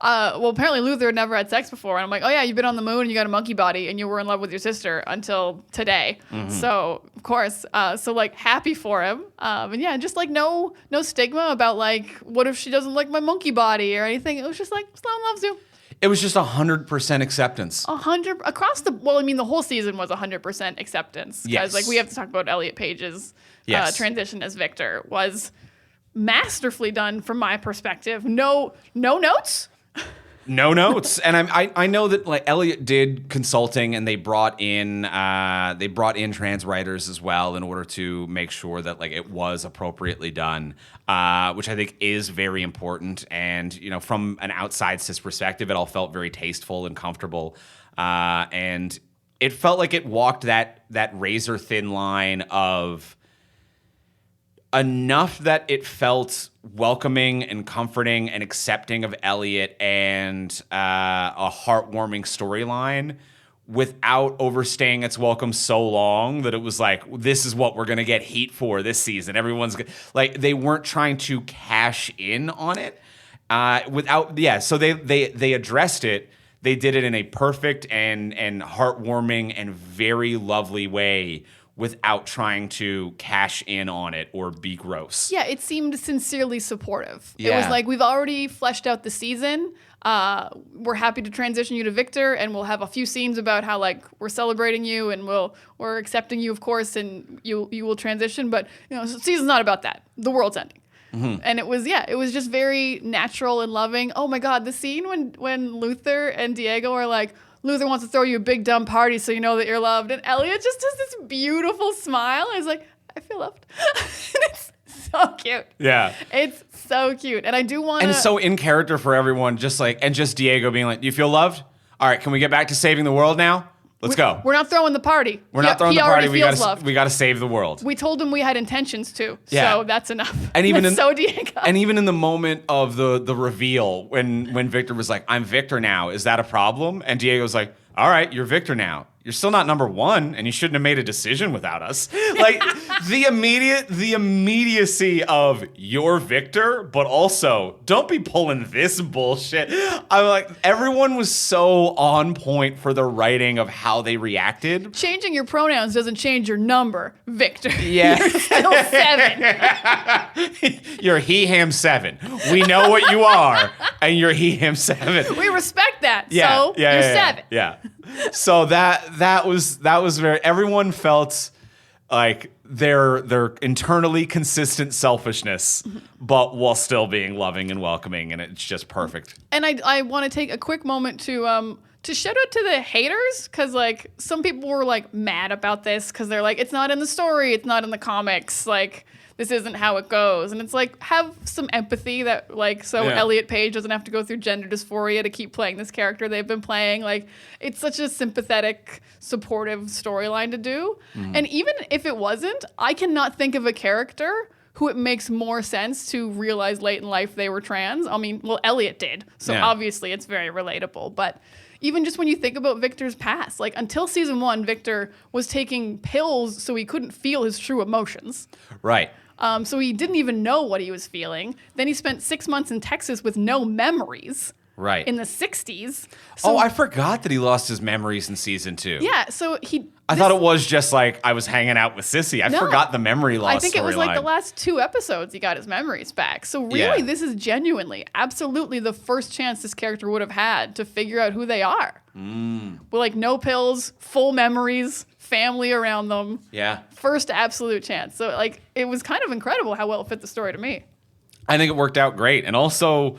Speaker 2: well, apparently Luther had never had sex before, and I'm like, oh yeah, you've been on the moon and you got a monkey body and you were in love with your sister until today. Mm-hmm. So of course, so like happy for him, and yeah, just like no stigma about like what if she doesn't like my monkey body or anything. It was just like Sloane loves you.
Speaker 1: It was just 100% acceptance.
Speaker 2: 100 across the. Well, I mean, the whole season was 100% acceptance.
Speaker 1: Yes.
Speaker 2: Because like we have to talk about Elliot Page's transition as Victor was masterfully done from my perspective. No notes.
Speaker 1: No notes. And I know that like Elliot did consulting, and they brought in trans writers as well in order to make sure that like it was appropriately done, which I think is very important. And you know, from an outside cis perspective, it all felt very tasteful and comfortable, and it felt like it walked that razor thin line of enough that it felt welcoming and comforting and accepting of Elliot and a heartwarming storyline without overstaying its welcome so long that it was like, this is what we're going to get heat for this season. Everyone's like, they weren't trying to cash in on it so they addressed it. They did it in a perfect and heartwarming and very lovely way, without trying to cash in on it or be gross.
Speaker 2: Yeah, it seemed sincerely supportive.
Speaker 1: Yeah.
Speaker 2: It was like, we've already fleshed out the season. We're happy to transition you to Victor, and we'll have a few scenes about how like we're celebrating you and we're accepting you, of course, and you will transition. But you know, season's not about that. The world's ending. Mm-hmm. And it was just very natural and loving. Oh my God, the scene when Luther and Diego are like, Luther wants to throw you a big dumb party so you know that you're loved. And Elliot just does this beautiful smile. I was like, I feel loved. It's so cute.
Speaker 1: Yeah.
Speaker 2: It's so cute. And I do want to...
Speaker 1: And it's so in character for everyone, just Diego being like, do you feel loved? All right, can we get back to saving the world now? Let's go.
Speaker 2: We're not throwing the party.
Speaker 1: We're not throwing the party. We got to save the world.
Speaker 2: We told him we had intentions to.
Speaker 1: Yeah.
Speaker 2: So that's enough.
Speaker 1: And even
Speaker 2: Diego.
Speaker 1: And even in the moment of the reveal, when Victor was like, I'm Victor now, is that a problem? And Diego's like, all right, you're Victor now. You're still not number one, and you shouldn't have made a decision without us. Like the immediacy of you're Victor, but also don't be pulling this bullshit. I'm like, everyone was so on point for the writing of how they reacted.
Speaker 2: Changing your pronouns doesn't change your number, Victor.
Speaker 1: Yeah.
Speaker 2: You're still 7.
Speaker 1: You're he, him, 7. We know what you are, and you're he, him, 7.
Speaker 2: We respect that.
Speaker 1: Yeah.
Speaker 2: So you're 7.
Speaker 1: Yeah. So that was very, everyone felt like their internally consistent selfishness, but while still being loving and welcoming, and it's just perfect.
Speaker 2: And I want to take a quick moment to shout out to the haters, because like some people were like mad about this because they're like, it's not in the story, it's not in the comics, like this isn't how it goes. And it's like, have some empathy that like, so Elliot Page doesn't have to go through gender dysphoria to keep playing this character they've been playing. Like, it's such a sympathetic, supportive storyline to do. And even if it wasn't, I cannot think of a character who it makes more sense to realize late in life they were trans. I mean, well, Elliot did. So obviously it's very relatable. But even just when you think about Victor's past, like until season 1, Victor was taking pills so he couldn't feel his true emotions.
Speaker 1: Right.
Speaker 2: So he didn't even know what he was feeling. Then he spent 6 months in Texas with no memories.
Speaker 1: Right.
Speaker 2: In the 60s. So,
Speaker 1: I forgot that he lost his memories in season 2.
Speaker 2: Yeah, so
Speaker 1: I thought it was just like I was hanging out with Sissy. I forgot the memory loss.
Speaker 2: I think it was like the last 2 episodes he got his memories back. So really, this is genuinely, absolutely the first chance this character would have had to figure out who they are. With like no pills, full memories, family around them.
Speaker 1: Yeah.
Speaker 2: First absolute chance. So like it was kind of incredible how well it fit the story to me.
Speaker 1: I think it worked out great. And also,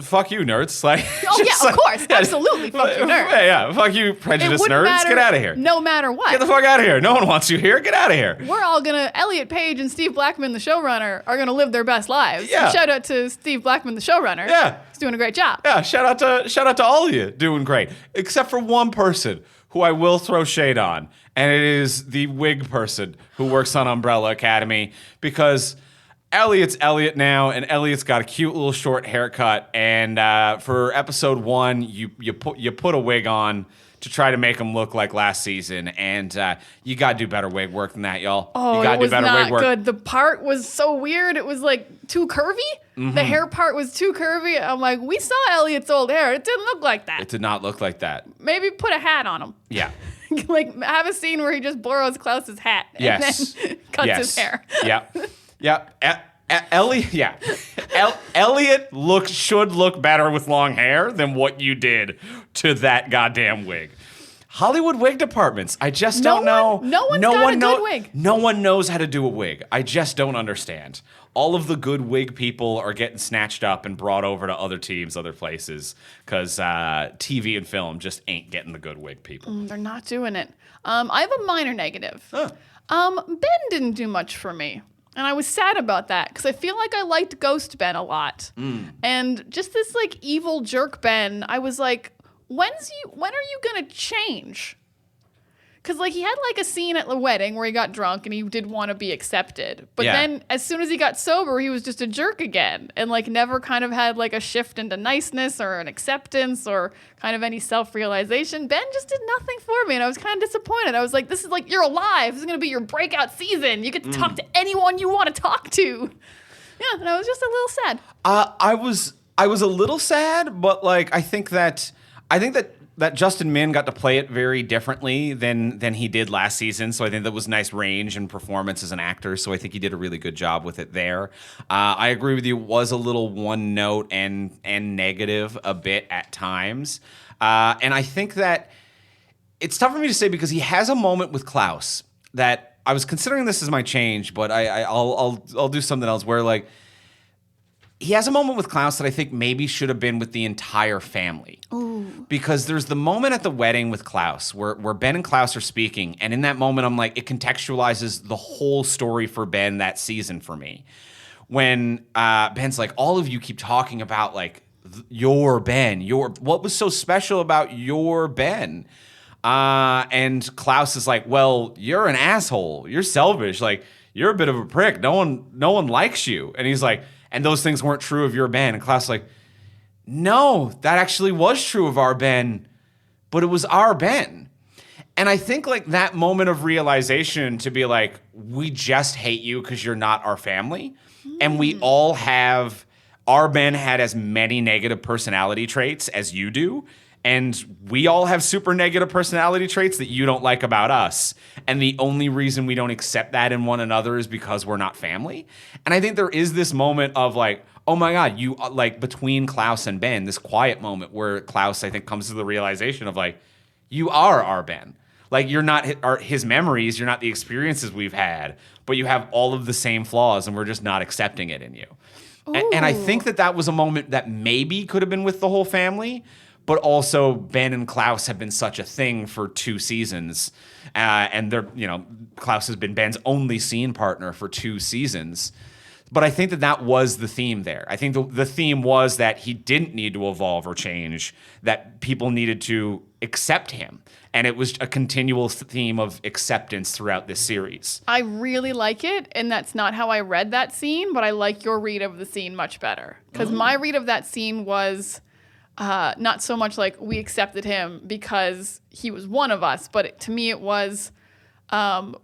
Speaker 1: fuck you, nerds. Like,
Speaker 2: of course. Absolutely. Fuck you, nerds.
Speaker 1: Yeah. Fuck you, prejudiced nerds.
Speaker 2: Matter,
Speaker 1: get out of here.
Speaker 2: No matter what.
Speaker 1: Get the fuck out of here. No one wants you here. Get out of here.
Speaker 2: We're all Elliot Page and Steve Blackman, the showrunner, are gonna live their best lives.
Speaker 1: Yeah.
Speaker 2: Shout out to Steve Blackman, the showrunner.
Speaker 1: Yeah.
Speaker 2: He's doing a great job.
Speaker 1: Yeah. Shout out to all of you doing great. Except for one person who I will throw shade on. And it is the wig person who works on Umbrella Academy, because Elliot's Elliot now, and Elliot's got a cute little short haircut. And for episode 1, you put a wig on to try to make him look like last season, and you got to do better wig work than that, y'all.
Speaker 2: Oh,
Speaker 1: you gotta
Speaker 2: it was
Speaker 1: do better
Speaker 2: not
Speaker 1: wig work.
Speaker 2: good. The part was so weird. It was like too curvy. The hair part was too curvy. I'm like, we saw Elliot's old hair. It didn't look like that.
Speaker 1: It did not look like that.
Speaker 2: Maybe put a hat on him.
Speaker 1: Yeah.
Speaker 2: Like have a scene where he just borrows Klaus's hat and then cuts his hair.
Speaker 1: Elliot should look better with long hair than what you did to that goddamn wig. Hollywood wig departments. I just don't know.
Speaker 2: No one's got a good wig.
Speaker 1: No one knows how to do a wig. I just don't understand. All of the good wig people are getting snatched up and brought over to other teams, other places, because TV and film just ain't getting the good wig people.
Speaker 2: They're not doing it. I have a minor negative. Ben didn't do much for me. And I was sad about that because I feel like I liked Ghost Ben a lot. And just this like evil jerk Ben, I was like, when are you gonna change? Because like he had like a scene at the wedding where he got drunk and he did want to be accepted, but then as soon as he got sober, he was just a jerk again, and like never kind of had like a shift into niceness or an acceptance or kind of any self-realization. Ben just did nothing for me, and I was kind of disappointed. I was like, this is like, you're alive. This is gonna be your breakout season. You get to talk to anyone you want to talk to. Yeah, and I was just a little sad.
Speaker 1: I was a little sad, but like I think that Justin Min got to play it very differently than he did last season. So I think that was nice range and performance as an actor. So I think he did a really good job with it there. I agree with you. It was a little one note and negative a bit at times. And I think that it's tough for me to say because he has a moment with Klaus that I was considering this as my change, but I'll do something else where like, he has a moment with Klaus that I think maybe should have been with the entire family.
Speaker 2: Ooh.
Speaker 1: Because there's the moment at the wedding with Klaus where Ben and Klaus are speaking. And in that moment, I'm like, it contextualizes the whole story for Ben that season for me. When Ben's like, all of you keep talking about like your Ben, what was so special about your Ben? And Klaus is like, well, you're an asshole. You're selfish. Like, you're a bit of a prick. No one likes you. And he's like, and those things weren't true of your Ben. And Klaus is like, no, that actually was true of our Ben, but it was our Ben. And I think like that moment of realization to be like, we just hate you because you're not our family. And we all have, our Ben had as many negative personality traits as you do. And we all have super negative personality traits that you don't like about us. And the only reason we don't accept that in one another is because we're not family. And I think there is this moment of like, oh my God, you like between Klaus and Ben, this quiet moment where Klaus, I think, comes to the realization of like, you are our Ben. Like, you're not his memories, you're not the experiences we've had, but you have all of the same flaws, and we're just not accepting it in you. And I think that was a moment that maybe could have been with the whole family, but also Ben and Klaus have been such a thing for 2 seasons. And Klaus has been Ben's only scene partner for 2 seasons. But I think that was the theme there. I think the theme was that he didn't need to evolve or change, that people needed to accept him. And it was a continual theme of acceptance throughout this series.
Speaker 2: I really like it, and that's not how I read that scene, but I like your read of the scene much better. Because my read of that scene was not so much like we accepted him because he was one of us, but to me it was...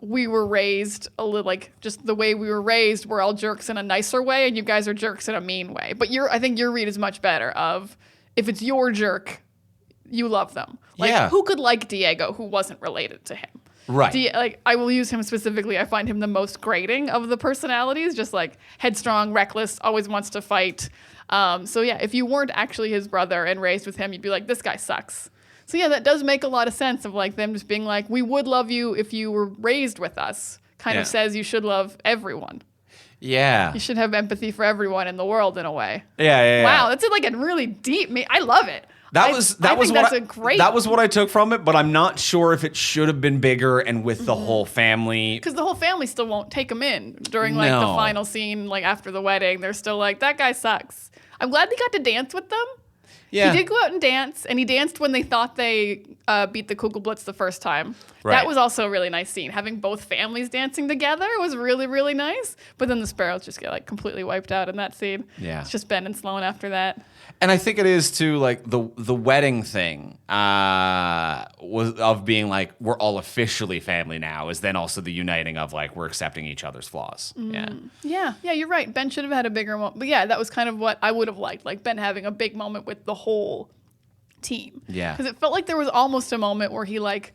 Speaker 2: we were raised a little like just the way we were raised. We're all jerks in a nicer way, and you guys are jerks in a mean way. But I think your read is much better. Of if it's your jerk, you love them. Like who could like Diego who wasn't related to him?
Speaker 1: Right.
Speaker 2: I will use him specifically. I find him the most grating of the personalities. Just like headstrong, reckless, always wants to fight. So yeah, if you weren't actually his brother and raised with him, you'd be like, this guy sucks. So yeah, that does make a lot of sense of like them just being like, we would love you if you were raised with us. Kind of says you should love everyone.
Speaker 1: Yeah.
Speaker 2: You should have empathy for everyone in the world in a way.
Speaker 1: Yeah.
Speaker 2: Wow, that's like a really deep. I love it.
Speaker 1: That was what I took from it, but I'm not sure if it should have been bigger and with the whole family.
Speaker 2: Because the whole family still won't take him in during like the final scene, like after the wedding. They're still like, that guy sucks. I'm glad they got to dance with them. Yeah. He did go out and dance, and he danced when they thought they beat the Kugelblitz the first time. Right. That was also a really nice scene. Having both families dancing together was really, really nice. But then the Sparrows just get like completely wiped out in that scene. Yeah. It's just Ben and Sloane after that.
Speaker 1: And I think it is too, like the wedding thing was of being like we're all officially family now is then also the uniting of like we're accepting each other's flaws.
Speaker 2: Yeah, you're right. Ben should have had a bigger moment, but yeah, that was kind of what I would have liked, like Ben having a big moment with the whole team. Yeah, because it felt like there was almost a moment where he like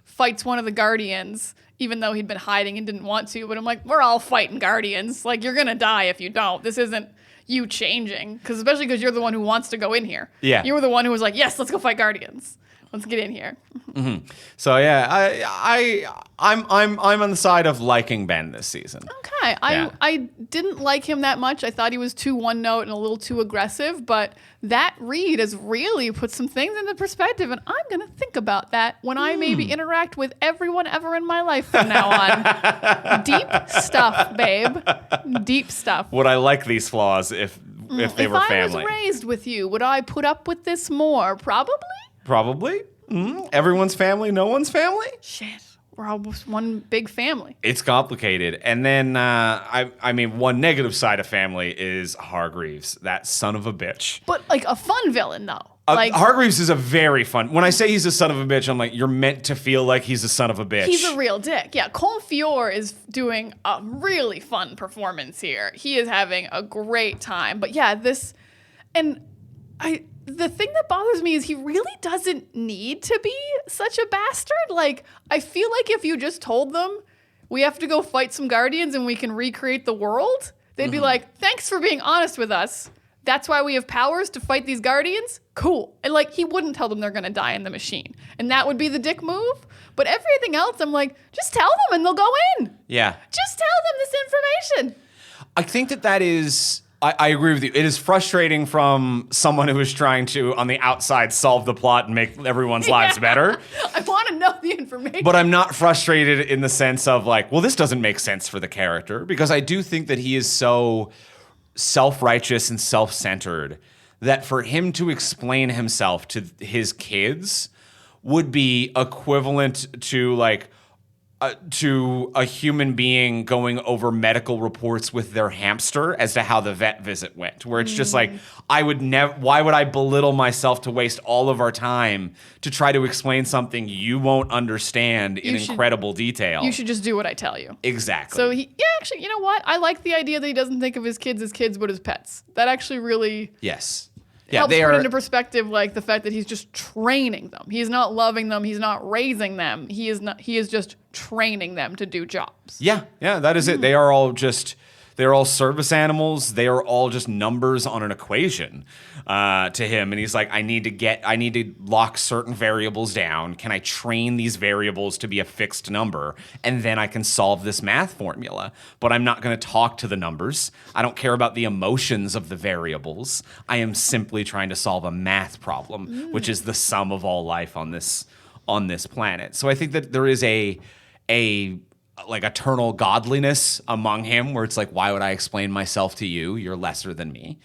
Speaker 2: fights one of the Guardians, even though he'd been hiding and didn't want to. But I'm like, we're all fighting Guardians. Like you're gonna die if you don't. This isn't you changing, especially because you're the one who wants to go in here. Yeah, you were the one who was like, yes, let's go fight Guardians. Let's get in here.
Speaker 1: Mm-hmm. So yeah, I'm on the side of liking Ben this season.
Speaker 2: Okay, I didn't like him that much. I thought he was too one note and a little too aggressive. But that read has really put some things into perspective, and I'm gonna think about that when I maybe interact with everyone ever in my life from now on. Deep stuff, babe. Deep stuff.
Speaker 1: Would I like these flaws if they were family?
Speaker 2: If I was raised with you, would I put up with this more? Probably.
Speaker 1: Probably. Everyone's family, no one's family?
Speaker 2: Shit. We're all one big family.
Speaker 1: It's complicated. And then, I mean, one negative side of family is Hargreaves, that son of a bitch.
Speaker 2: But, like, a fun villain, though.
Speaker 1: Hargreaves is a very fun... When I say he's a son of a bitch, I'm like, you're meant to feel like he's a son of a bitch.
Speaker 2: He's a real dick. Yeah, Colfior is doing a really fun performance here. He is having a great time. But, yeah, this... And the thing that bothers me is he really doesn't need to be such a bastard. Like, I feel like if you just told them, we have to go fight some Guardians and we can recreate the world, they'd be like, thanks for being honest with us. That's why we have powers to fight these Guardians? Cool. And, like, he wouldn't tell them they're going to die in the machine. And that would be the dick move. But everything else, I'm like, just tell them and they'll go in. Yeah. Just tell them this information.
Speaker 1: I think that is... I agree with you. It is frustrating from someone who is trying to, on the outside, solve the plot and make everyone's lives better.
Speaker 2: I want to know the information.
Speaker 1: But I'm not frustrated in the sense of like, well, this doesn't make sense for the character. Because I do think that he is so self-righteous and self-centered that for him to explain himself to his kids would be equivalent to like... to a human being going over medical reports with their hamster as to how the vet visit went, where it's just like, I would never, why would I belittle myself to waste all of our time to try to explain something you won't understand in incredible detail?
Speaker 2: You should just do what I tell you.
Speaker 1: Exactly.
Speaker 2: So actually, you know what? I like the idea that he doesn't think of his kids as kids, but as pets. That actually really...
Speaker 1: Yes.
Speaker 2: Helps put into perspective like the fact that he's just training them. He's not loving them. He's not raising them. He is just training them to do jobs.
Speaker 1: Yeah, that is it. They are all just They're all service animals. They are all just numbers on an equation to him. And he's like, I need to lock certain variables down. Can I train these variables to be a fixed number? And then I can solve this math formula. But I'm not going to talk to the numbers. I don't care about the emotions of the variables. I am simply trying to solve a math problem, which is the sum of all life on this planet. So I think that there is a like eternal godliness among him where it's like, why would I explain myself to you? You're lesser than me.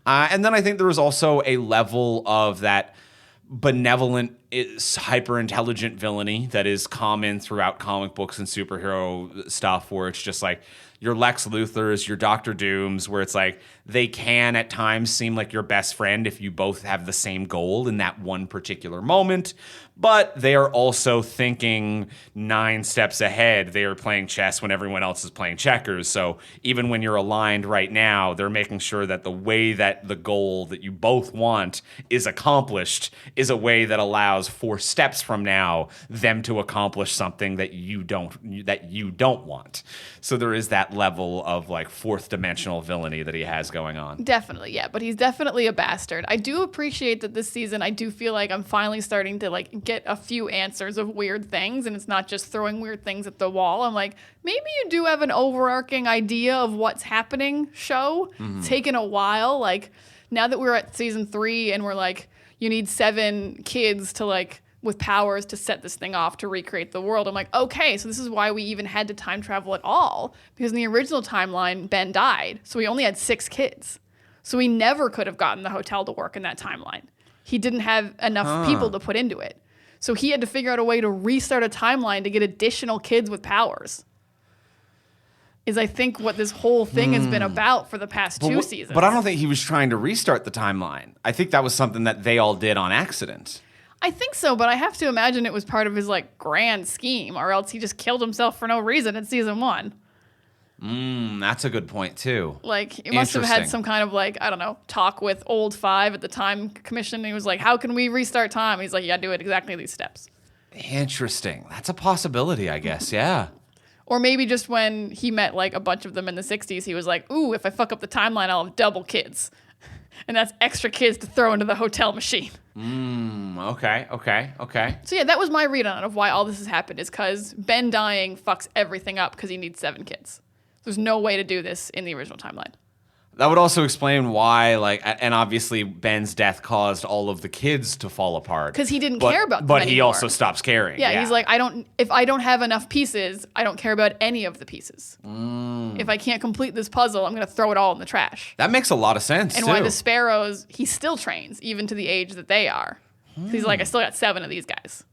Speaker 1: And then I think there is also a level of that benevolent, hyper-intelligent villainy that is common throughout comic books and superhero stuff, where it's just like your Lex Luthors, your Doctor Dooms, where it's like they can at times seem like your best friend if you both have the same goal in that one particular moment, but they are also thinking 9 steps ahead. They are playing chess when everyone else is playing checkers. So even when you're aligned right now, they're making sure that the way that the goal that you both want is accomplished is a way that allows 4 steps from now them to accomplish something that you don't want. So there is that level of like 4th dimensional villainy that he has going on.
Speaker 2: Definitely, yeah, but he's definitely a bastard. I do appreciate that this season, I do feel like I'm finally starting to like get a few answers of weird things, and it's not just throwing weird things at the wall. I'm like, maybe you do have an overarching idea of what's happening show. It's taken a while. Like now that we're at season 3 and we're like, you need 7 kids to like with powers to set this thing off to recreate the world. I'm like, okay, so this is why we even had to time travel at all. Because in the original timeline, Ben died. So we only had 6 kids. So we never could have gotten the hotel to work in that timeline. He didn't have enough people to put into it. So he had to figure out a way to restart a timeline to get additional kids with powers. Is I think what this whole thing has been about for the past 2 seasons.
Speaker 1: But I don't think he was trying to restart the timeline. I think that was something that they all did on accident.
Speaker 2: I think so, but I have to imagine it was part of his like grand scheme, or else he just killed himself for no reason in season 1.
Speaker 1: That's a good point too.
Speaker 2: Like he must have had some kind of like, I don't know, talk with Old 5 at the time commission. And he was like, how can we restart time? He's like, yeah, do it exactly these steps.
Speaker 1: Interesting. That's a possibility, I guess. Yeah.
Speaker 2: Or maybe just when he met like a bunch of them in the 60s, he was like, ooh, if I fuck up the timeline, I'll have double kids. And that's extra kids to throw into the hotel machine.
Speaker 1: Okay.
Speaker 2: So yeah, that was my read on it of why all this has happened, is because Ben dying fucks everything up because he needs 7 kids. There's no way to do this in the original timeline.
Speaker 1: That would also explain why, like, and obviously Ben's death caused all of the kids to fall apart.
Speaker 2: Because he didn't care about them
Speaker 1: But
Speaker 2: anymore.
Speaker 1: he also stops caring.
Speaker 2: Yeah, he's like, if I don't have enough pieces, I don't care about any of the pieces. If I can't complete this puzzle, I'm going to throw it all in the trash.
Speaker 1: That makes a lot of sense,
Speaker 2: and
Speaker 1: too.
Speaker 2: why the sparrows, he still trains, even to the age that they are. He's like, I still got 7 of these guys.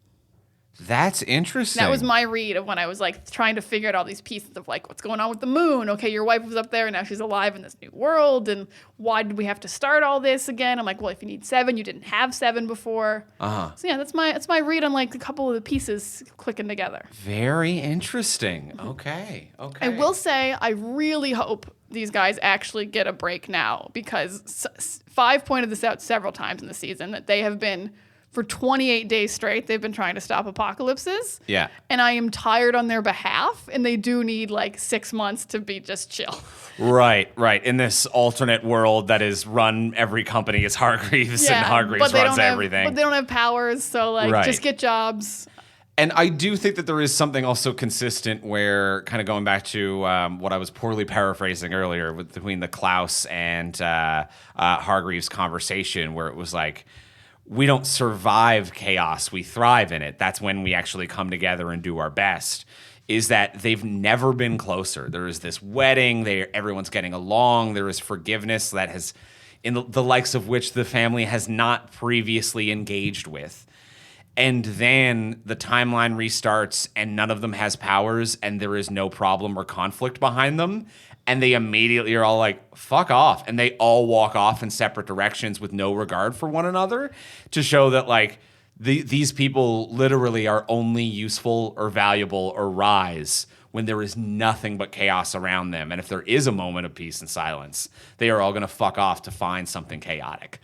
Speaker 1: That's interesting.
Speaker 2: That was my read of when I was like trying to figure out all these pieces of like what's going on with the moon. Okay, your wife was up there and now she's alive in this new world, and why did we have to start all this again? I'm like, well, if you need 7, you didn't have 7 before. So yeah, that's my read on like a couple of the pieces clicking together.
Speaker 1: Very interesting. Okay.
Speaker 2: I will say I really hope these guys actually get a break now, because 5 pointed this out several times in the season that they have been, for 28 days straight, they've been trying to stop apocalypses.
Speaker 1: Yeah.
Speaker 2: And I am tired on their behalf, and they do need like 6 months to be just chill.
Speaker 1: Right. In this alternate world that is run, every company is Hargreaves, and Hargreaves runs everything.
Speaker 2: But they don't have powers, so like just get jobs.
Speaker 1: And I do think that there is something also consistent where, kind of going back to what I was poorly paraphrasing earlier, between the Klaus and Hargreaves conversation, where it was like, we don't survive chaos, we thrive in it. That's when we actually come together and do our best. Is that they've never been closer. There is this wedding, everyone's getting along, there is forgiveness that has, in the likes of which the family has not previously engaged with. And then the timeline restarts and none of them has powers and there is no problem or conflict behind them. And they immediately are all like, fuck off. And they all walk off in separate directions with no regard for one another, to show that like these people literally are only useful or valuable or rise when there is nothing but chaos around them. And if there is a moment of peace and silence, they are all going to fuck off to find something chaotic.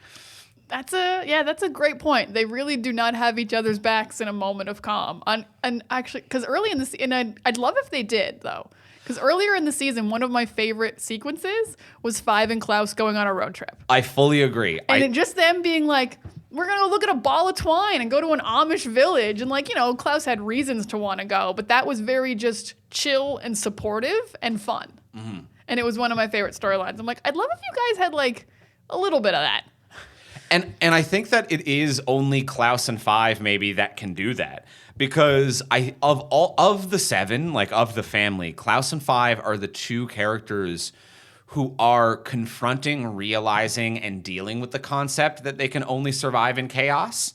Speaker 2: That's a great point. They really do not have each other's backs in a moment of calm. And actually, because early in this, and I'd love if they did though, Because earlier in the season, one of my favorite sequences was Five and Klaus going on a road trip.
Speaker 1: I fully agree.
Speaker 2: And just them being like, we're going to look at a ball of twine and go to an Amish village. And like, Klaus had reasons to want to go, but that was very just chill and supportive and fun. Mm-hmm. And it was one of my favorite storylines. I'm like, I'd love if you guys had like a little bit of that.
Speaker 1: And I think that it is only Klaus and Five maybe that can do that. Because of the seven, like of the family, Klaus and Five are the two characters who are confronting, realizing, and dealing with the concept that they can only survive in chaos.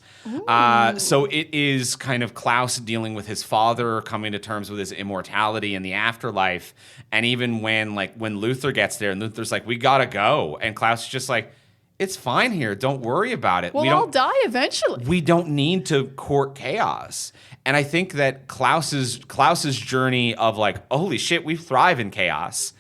Speaker 1: So it is kind of Klaus dealing with his father, coming to terms with his immortality in the afterlife. And even when Luther gets there and Luther's like, we gotta go. And Klaus is just like, it's fine here. Don't worry about it.
Speaker 2: We'll all die eventually.
Speaker 1: We don't need to court chaos. And I think that Klaus's journey of like, holy shit, we thrive in chaos.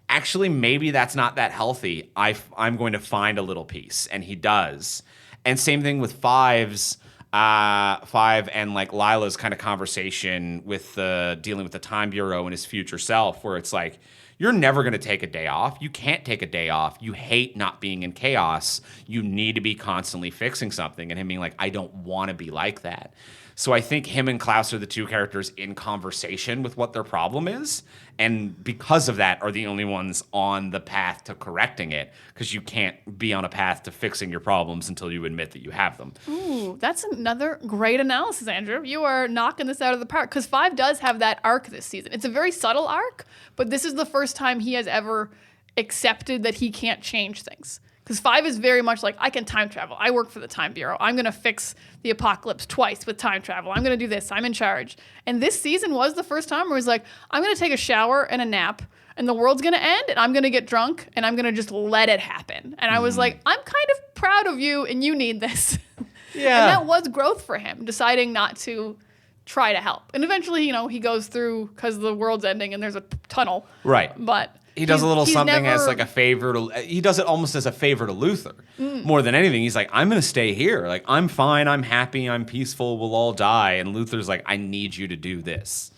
Speaker 1: Actually, maybe that's not that healthy. I'm going to find a little peace. And he does. And same thing with Five and like Lila's kind of conversation with dealing with the Time Bureau and his future self, where it's like, you're never going to take a day off. You can't take a day off. You hate not being in chaos. You need to be constantly fixing something. And him being like, I don't want to be like that. So I think him and Klaus are the two characters in conversation with what their problem is. And because of that, are the only ones on the path to correcting it. Because you can't be on a path to fixing your problems until you admit that you have them.
Speaker 2: Ooh, that's another great analysis, Andrew. You are knocking this out of the park. Because Five does have that arc this season. It's a very subtle arc, but this is the first time he has ever accepted that he can't change things. Because Five is very much like, I can time travel. I work for the Time Bureau. I'm going to fix the apocalypse twice with time travel. I'm going to do this. I'm in charge. And this season was the first time where he's like, I'm going to take a shower and a nap, and the world's going to end, and I'm going to get drunk, and I'm going to just let it happen. And I was like, I'm kind of proud of you, and you need this. Yeah. And that was growth for him, deciding not to try to help. And eventually, he goes through, because the world's ending, and there's a tunnel.
Speaker 1: Right.
Speaker 2: But
Speaker 1: he does a little something as like a favor to, he does it almost as a favor to Luther more than anything. He's like, I'm going to stay here. Like, I'm fine. I'm happy. I'm peaceful. We'll all die. And Luther's like, I need you to do this.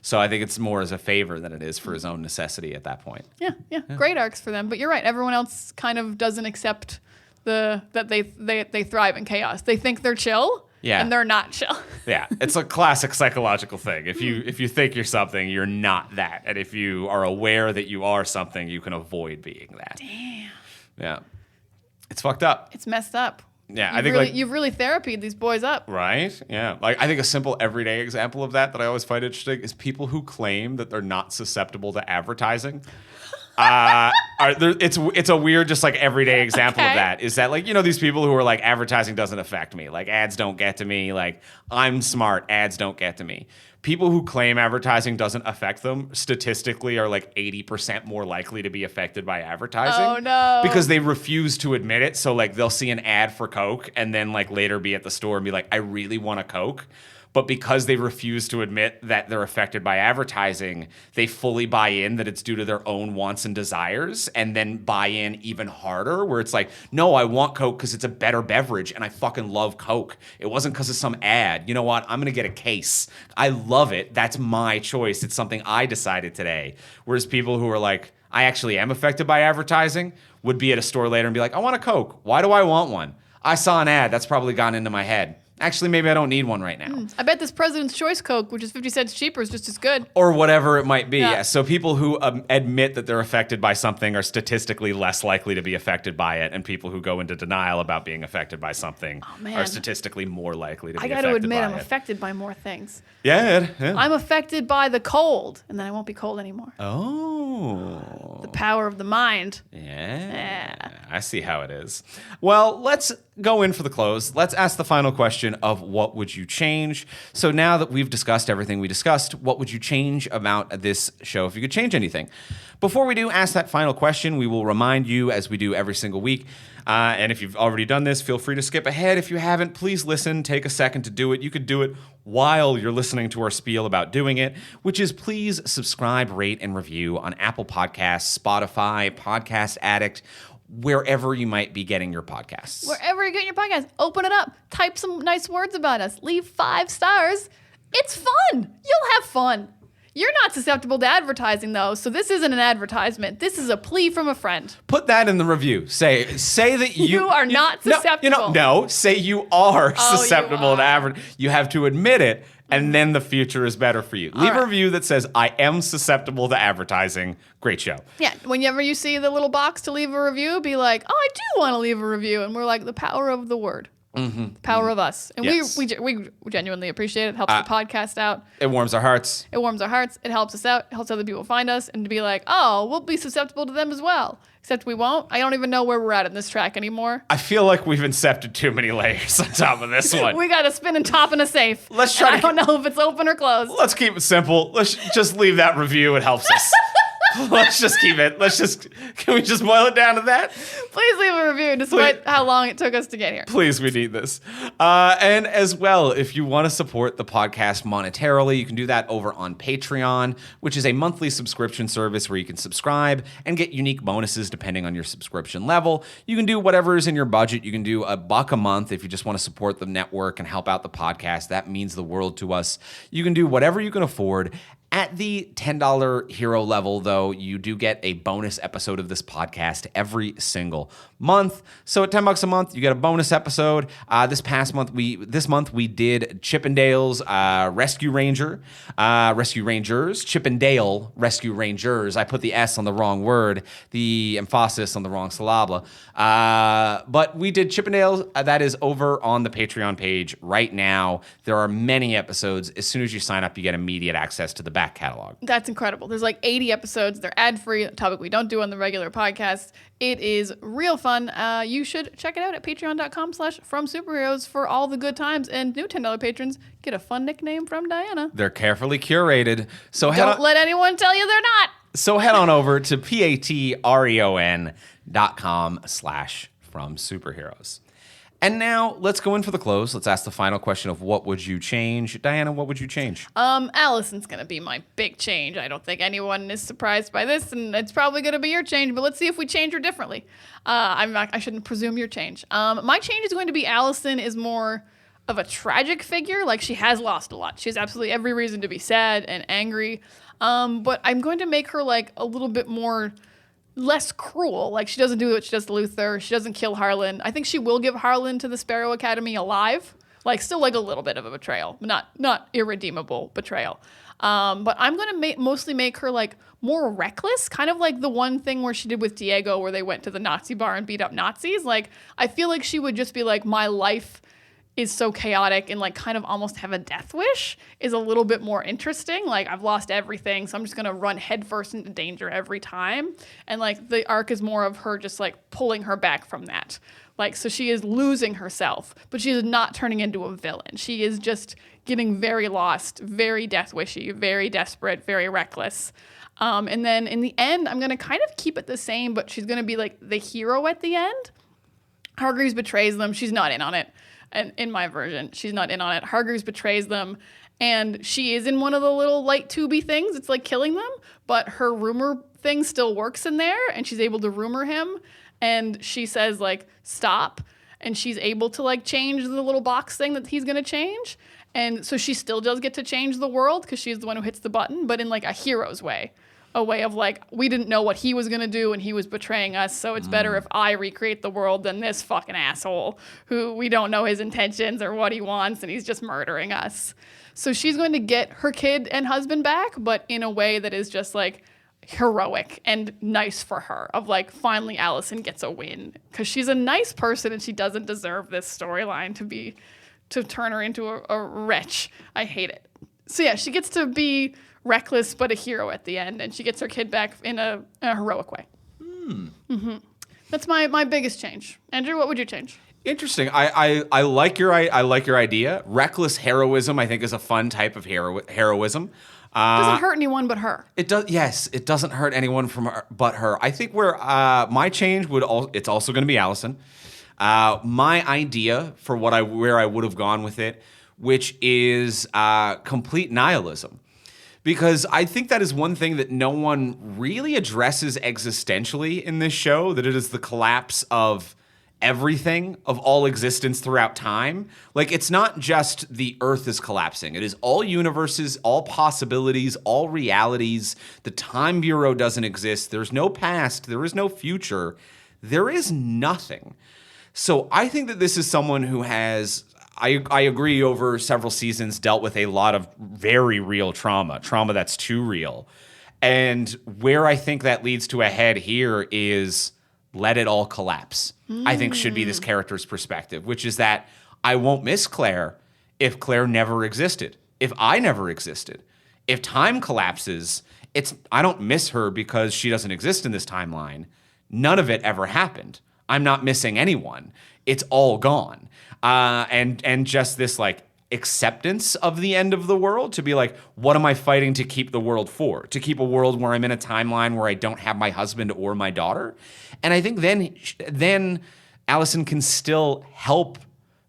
Speaker 1: So I think it's more as a favor than it is for his own necessity at that point.
Speaker 2: Yeah. Great arcs for them. But you're right. Everyone else kind of doesn't accept that they thrive in chaos. They think they're chill. Yeah. And they're not chill.
Speaker 1: Yeah. It's a classic psychological thing. If you think you're something, you're not that. And if you are aware that you are something, you can avoid being that.
Speaker 2: Damn.
Speaker 1: Yeah. It's fucked up.
Speaker 2: It's messed up.
Speaker 1: Yeah.
Speaker 2: You've really therapied these boys up.
Speaker 1: Right? Yeah. Like, I think a simple everyday example of that I always find interesting is people who claim that they're not susceptible to advertising. It's a weird, just like everyday example of that. Is that like, these people who are like, advertising doesn't affect me. Like, ads don't get to me. Like, I'm smart. Ads don't get to me. People who claim advertising doesn't affect them statistically are like 80% more likely to be affected by advertising.
Speaker 2: Oh no.
Speaker 1: Because they refuse to admit it. So like they'll see an ad for Coke and then like later be at the store and be like, I really want a Coke. But because they refuse to admit that they're affected by advertising, they fully buy in that it's due to their own wants and desires, and then buy in even harder, where it's like, no, I want Coke because it's a better beverage, and I fucking love Coke. It wasn't because of some ad. You know what? I'm going to get a case. I love it. That's my choice. It's something I decided today. Whereas people who are like, I actually am affected by advertising, would be at a store later and be like, I want a Coke. Why do I want one? I saw an ad. That's probably gone into my head. Actually, maybe I don't need one right now.
Speaker 2: I bet this President's Choice Coke, which is 50 cents cheaper, is just as good.
Speaker 1: Or whatever it might be. Yeah. So people who admit that they're affected by something are statistically less likely to be affected by it, and people who go into denial about being affected by something are statistically more likely to be affected by it.
Speaker 2: I got to admit, I'm affected by more things.
Speaker 1: Yeah.
Speaker 2: I'm affected by the cold, and then I won't be cold anymore.
Speaker 1: Oh.
Speaker 2: The power of the mind.
Speaker 1: Yeah. I see how it is. Well, let's go in for the close. Let's ask the final question of what would you change? So now that we've discussed everything we discussed, what would you change about this show if you could change anything? Before we do ask that final question, we will remind you, as we do every single week, and if you've already done this, feel free to skip ahead. If you haven't, please listen. Take a second to do it. You could do it while you're listening to our spiel about doing it, which is please subscribe, rate, and review on Apple Podcasts, Spotify, Podcast Addict, wherever you might be getting your podcasts.
Speaker 2: Wherever you're getting your podcasts, open it up. Type some nice words about us. Leave 5 stars. It's fun. You'll have fun. You're not susceptible to advertising, though, so this isn't an advertisement. This is a plea from a friend.
Speaker 1: Put that in the review. Say that
Speaker 2: you are not susceptible.
Speaker 1: Say you are susceptible to advertising. You have to admit it, and then the future is better for you. Leave a review that says, I am susceptible to advertising. Great show.
Speaker 2: Yeah, whenever you see the little box to leave a review, be like, oh, I do want to leave a review. And we're like, the power of the word. The power of us. And we genuinely appreciate it. It helps the podcast out.
Speaker 1: It warms our hearts.
Speaker 2: It helps us out. It helps other people find us and to be like, oh, we'll be susceptible to them as well. Except we won't. I don't even know where we're at in this track anymore.
Speaker 1: I feel like we've incepted too many layers on top of this one.
Speaker 2: We got a spinning top and a safe. I don't know if it's open or closed.
Speaker 1: Let's keep it simple. Let's just leave that review. It helps us. Let's just keep it. Can we just boil it down to that?
Speaker 2: Please leave a review despite how long it took us to get here.
Speaker 1: Please, we need this. And as well, if you want to support the podcast monetarily, you can do that over on Patreon, which is a monthly subscription service where you can subscribe and get unique bonuses depending on your subscription level. You can do whatever is in your budget. You can do $1 a month if you just want to support the network and help out the podcast. That means the world to us. You can do whatever you can afford. At the $10 hero level, though, you do get a bonus episode of this podcast every single month. So at $10 a month, you get a bonus episode. This month we did Chippendale's Rescue Rangers, Chippendale Rescue Rangers. I put the S on the wrong word, the emphasis on the wrong syllable. But we did Chippendale's. That is over on the Patreon page right now. There are many episodes. As soon as you sign up, you get immediate access to the back catalog.
Speaker 2: That's incredible. There's like 80 episodes. They're ad-free, a topic we don't do on the regular podcast. It is real fun. You should check it out at patreon.com/FromSuperheroes for all the good times. And new $10 patrons get a fun nickname from Diana.
Speaker 1: They're carefully curated. So
Speaker 2: don't let anyone tell you they're not.
Speaker 1: So head on over to patreon.com/FromSuperheroes. And now let's go in for the close. Let's ask the final question of what would you change? Diana, what would you change?
Speaker 2: Allison's going to be my big change. I don't think anyone is surprised by this, and it's probably going to be your change, but let's see if we change her differently. I shouldn't presume your change. My change is going to be Allison is more of a tragic figure. Like, she has lost a lot. She has absolutely every reason to be sad and angry. But I'm going to make her, like, a little bit more... less cruel. Like, she doesn't do what she does to Luther. She doesn't kill Harlan. I think she will give Harlan to the Sparrow Academy alive. Like, still like a little bit of a betrayal. Not irredeemable betrayal. But I'm going to mostly make her like more reckless. Kind of like the one thing where she did with Diego where they went to the Nazi bar and beat up Nazis. Like, I feel like she would just be like, my life is so chaotic and like kind of almost have a death wish is a little bit more interesting. Like, I've lost everything, so I'm just going to run headfirst into danger every time. And like the arc is more of her just like pulling her back from that. Like, so she is losing herself, but she is not turning into a villain. She is just getting very lost, very death wishy, very desperate, very reckless. And then in the end, I'm going to kind of keep it the same, but she's going to be like the hero at the end. Hargreaves betrays them. She's not in on it. And in my version, she's not in on it. Hargreaves betrays them, and she is in one of the little light tubey things. It's like killing them, but her rumor thing still works in there, and she's able to rumor him, and she says, like, stop, and she's able to, like, change the little box thing that he's going to change, and so she still does get to change the world because she's the one who hits the button, but in, like, a hero's way. A way of like, we didn't know what he was going to do and he was betraying us, so it's better if I recreate the world than this fucking asshole who we don't know his intentions or what he wants and he's just murdering us. So she's going to get her kid and husband back, but in a way that is just like heroic and nice for her, of like, finally Allison gets a win because she's a nice person and she doesn't deserve this storyline to turn her into a wretch. I hate it. So yeah, she gets to be reckless but a hero at the end, and she gets her kid back in a heroic way. That's my biggest change. Andrew, what would you change?
Speaker 1: Interesting. I like your idea. Reckless heroism, I think, is a fun type of heroism.
Speaker 2: Doesn't hurt anyone but her.
Speaker 1: It does. Yes, it doesn't hurt anyone but her. I think where my change it's also going to be Allison. My idea for where I would have gone with it, which is complete nihilism. Because I think that is one thing that no one really addresses existentially in this show, that it is the collapse of everything of all existence throughout time. Like, it's not just the Earth is collapsing. It is all universes, all possibilities, all realities. The Time Bureau doesn't exist. There's no past. There is no future. There is nothing. So I think that this is someone who has, I agree, over several seasons dealt with a lot of very real trauma that's too real. And where I think that leads to a head here is let it all collapse. I think should be this character's perspective, which is that I won't miss Claire if Claire never existed, if I never existed. If time collapses, I don't miss her because she doesn't exist in this timeline. None of it ever happened. I'm not missing anyone. It's all gone. And just this like acceptance of the end of the world, to be like, what am I fighting to keep the world for? To keep a world where I'm in a timeline where I don't have my husband or my daughter? And I think then Allison can still help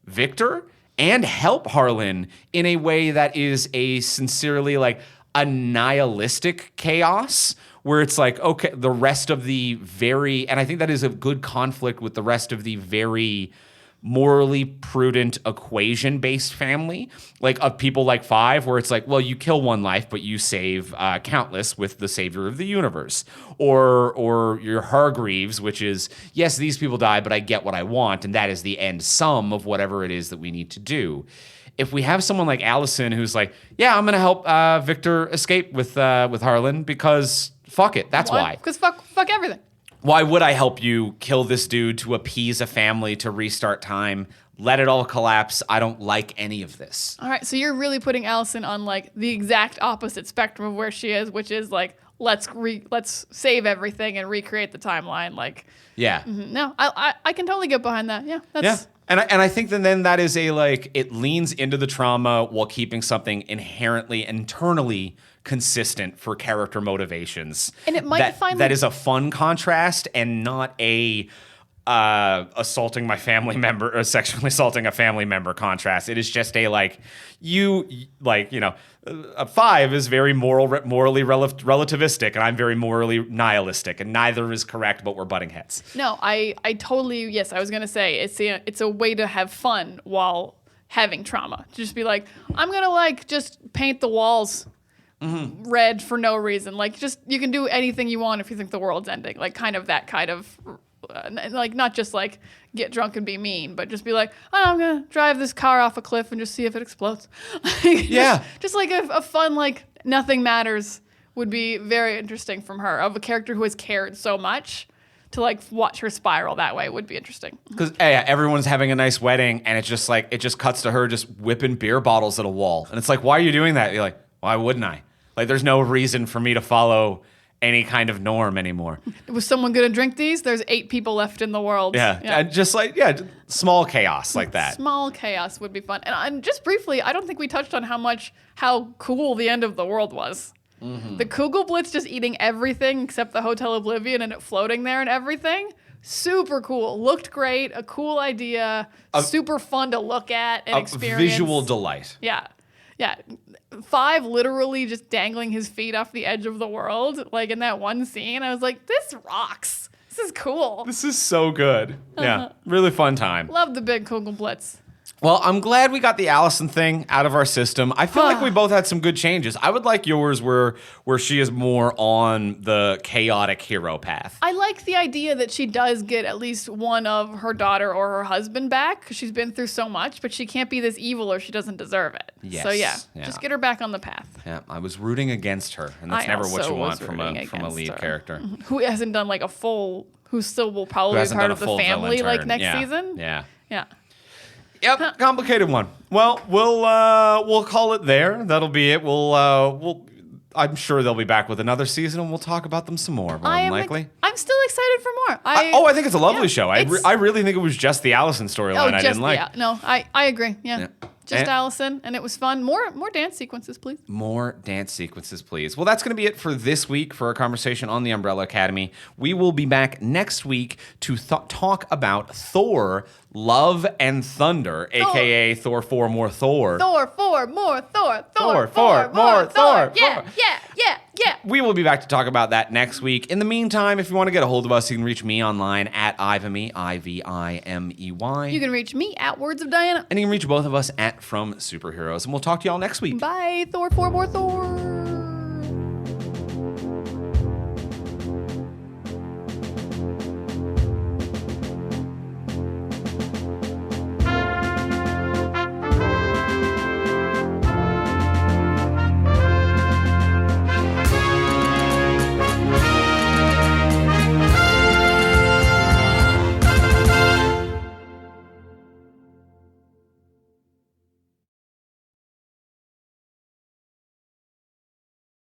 Speaker 1: Victor and help Harlan in a way that is a sincerely like a nihilistic chaos, where it's like, okay, the rest of the very, and I think that is a good conflict with the rest of the very morally prudent equation-based family, like of people like Five, where it's like, well, you kill one life, but you save countless with the savior of the universe. Or your Hargreaves, which is, yes, these people die, but I get what I want, and that is the end sum of whatever it is that we need to do. If we have someone like Allison who's like, yeah, I'm going to help Victor escape with Harlan because fuck it, that's why.
Speaker 2: Because fuck everything.
Speaker 1: Why would I help you kill this dude to appease a family, to restart time? Let it all collapse. I don't like any of this.
Speaker 2: All right, so you're really putting Allison on like the exact opposite spectrum of where she is, which is like, let's save everything and recreate the timeline. Like,
Speaker 1: yeah.
Speaker 2: No, I can totally get behind that. Yeah, that's.
Speaker 1: Yeah. And I think that then that is a like, it leans into the trauma while keeping something inherently internally consistent for character motivations.
Speaker 2: And it might
Speaker 1: that is a fun contrast and not a assaulting my family member or sexually assaulting a family member contrast. It is just a like, a Five is very morally relativistic, and I'm very morally nihilistic, and neither is correct, but we're butting heads.
Speaker 2: No, I totally, yes, I was going to say, it's a way to have fun while having trauma. To just be like, I'm going to like just paint the walls red for no reason. Like, just, you can do anything you want if you think the world's ending. Like, kind of that kind of, like, not just like get drunk and be mean, but just be like, oh, I'm going to drive this car off a cliff and just see if it explodes.
Speaker 1: Yeah.
Speaker 2: Just like a fun, like, nothing matters would be very interesting from her, of a character who has cared so much. To like watch her spiral that way would be interesting.
Speaker 1: Because everyone's having a nice wedding, and it's just like, it just cuts to her just whipping beer bottles at a wall. And it's like, why are you doing that? You're like, why wouldn't I? Like, there's no reason for me to follow any kind of norm anymore.
Speaker 2: Was someone going to drink these? There's 8 people left in the world.
Speaker 1: Yeah. Just like, small chaos like that.
Speaker 2: Small chaos would be fun. And just briefly, I don't think we touched on how cool the end of the world was. Mm-hmm. The Kugelblitz just eating everything except the Hotel Oblivion and it floating there and everything. Super cool. Looked great. A cool idea. Super fun to look at and experience.
Speaker 1: Visual delight.
Speaker 2: Yeah. Yeah. Five literally just dangling his feet off the edge of the world. Like in that one scene, I was like, this rocks. This is cool.
Speaker 1: This is so good. Yeah. Really fun time.
Speaker 2: Love the big Kugelblitz.
Speaker 1: Well, I'm glad we got the Allison thing out of our system. I feel like we both had some good changes. I would like yours where she is more on the chaotic hero path.
Speaker 2: I like the idea that she does get at least one of her daughter or her husband back, because she's been through so much, but she can't be this evil or she doesn't deserve it.
Speaker 1: Yes.
Speaker 2: So yeah, just get her back on the path.
Speaker 1: Yeah, I was rooting against her, and that's never what you want from a lead character.
Speaker 2: Who hasn't done like who still will probably be part of the family like next season.
Speaker 1: Yeah.
Speaker 2: Yeah.
Speaker 1: Yep, complicated one. Well, we'll call it there. That'll be it. I'm sure they'll be back with another season, and we'll talk about them some more. More than likely.
Speaker 2: I'm still excited for more.
Speaker 1: I think it's a lovely show. I really think it was just the Allison storyline I didn't like.
Speaker 2: Yeah, no, I agree. Yeah. Just Allison, and it was fun. More dance sequences, please.
Speaker 1: More dance sequences, please. Well, that's going to be it for this week for our conversation on the Umbrella Academy. We will be back next week to talk about Thor, Love and Thunder, a.k.a. Thor 4, More Thor.
Speaker 2: Thor 4, More Thor.
Speaker 1: Thor 4, More Thor.
Speaker 2: Yeah. Yeah.
Speaker 1: We will be back to talk about that next week. In the meantime, if you want to get a hold of us, you can reach me online at Ivimey, Ivimey.
Speaker 2: You can reach me at Words of Diana.
Speaker 1: And you can reach both of us at From Superheroes. And we'll talk to y'all next week.
Speaker 2: Bye, Thor, for more Thor.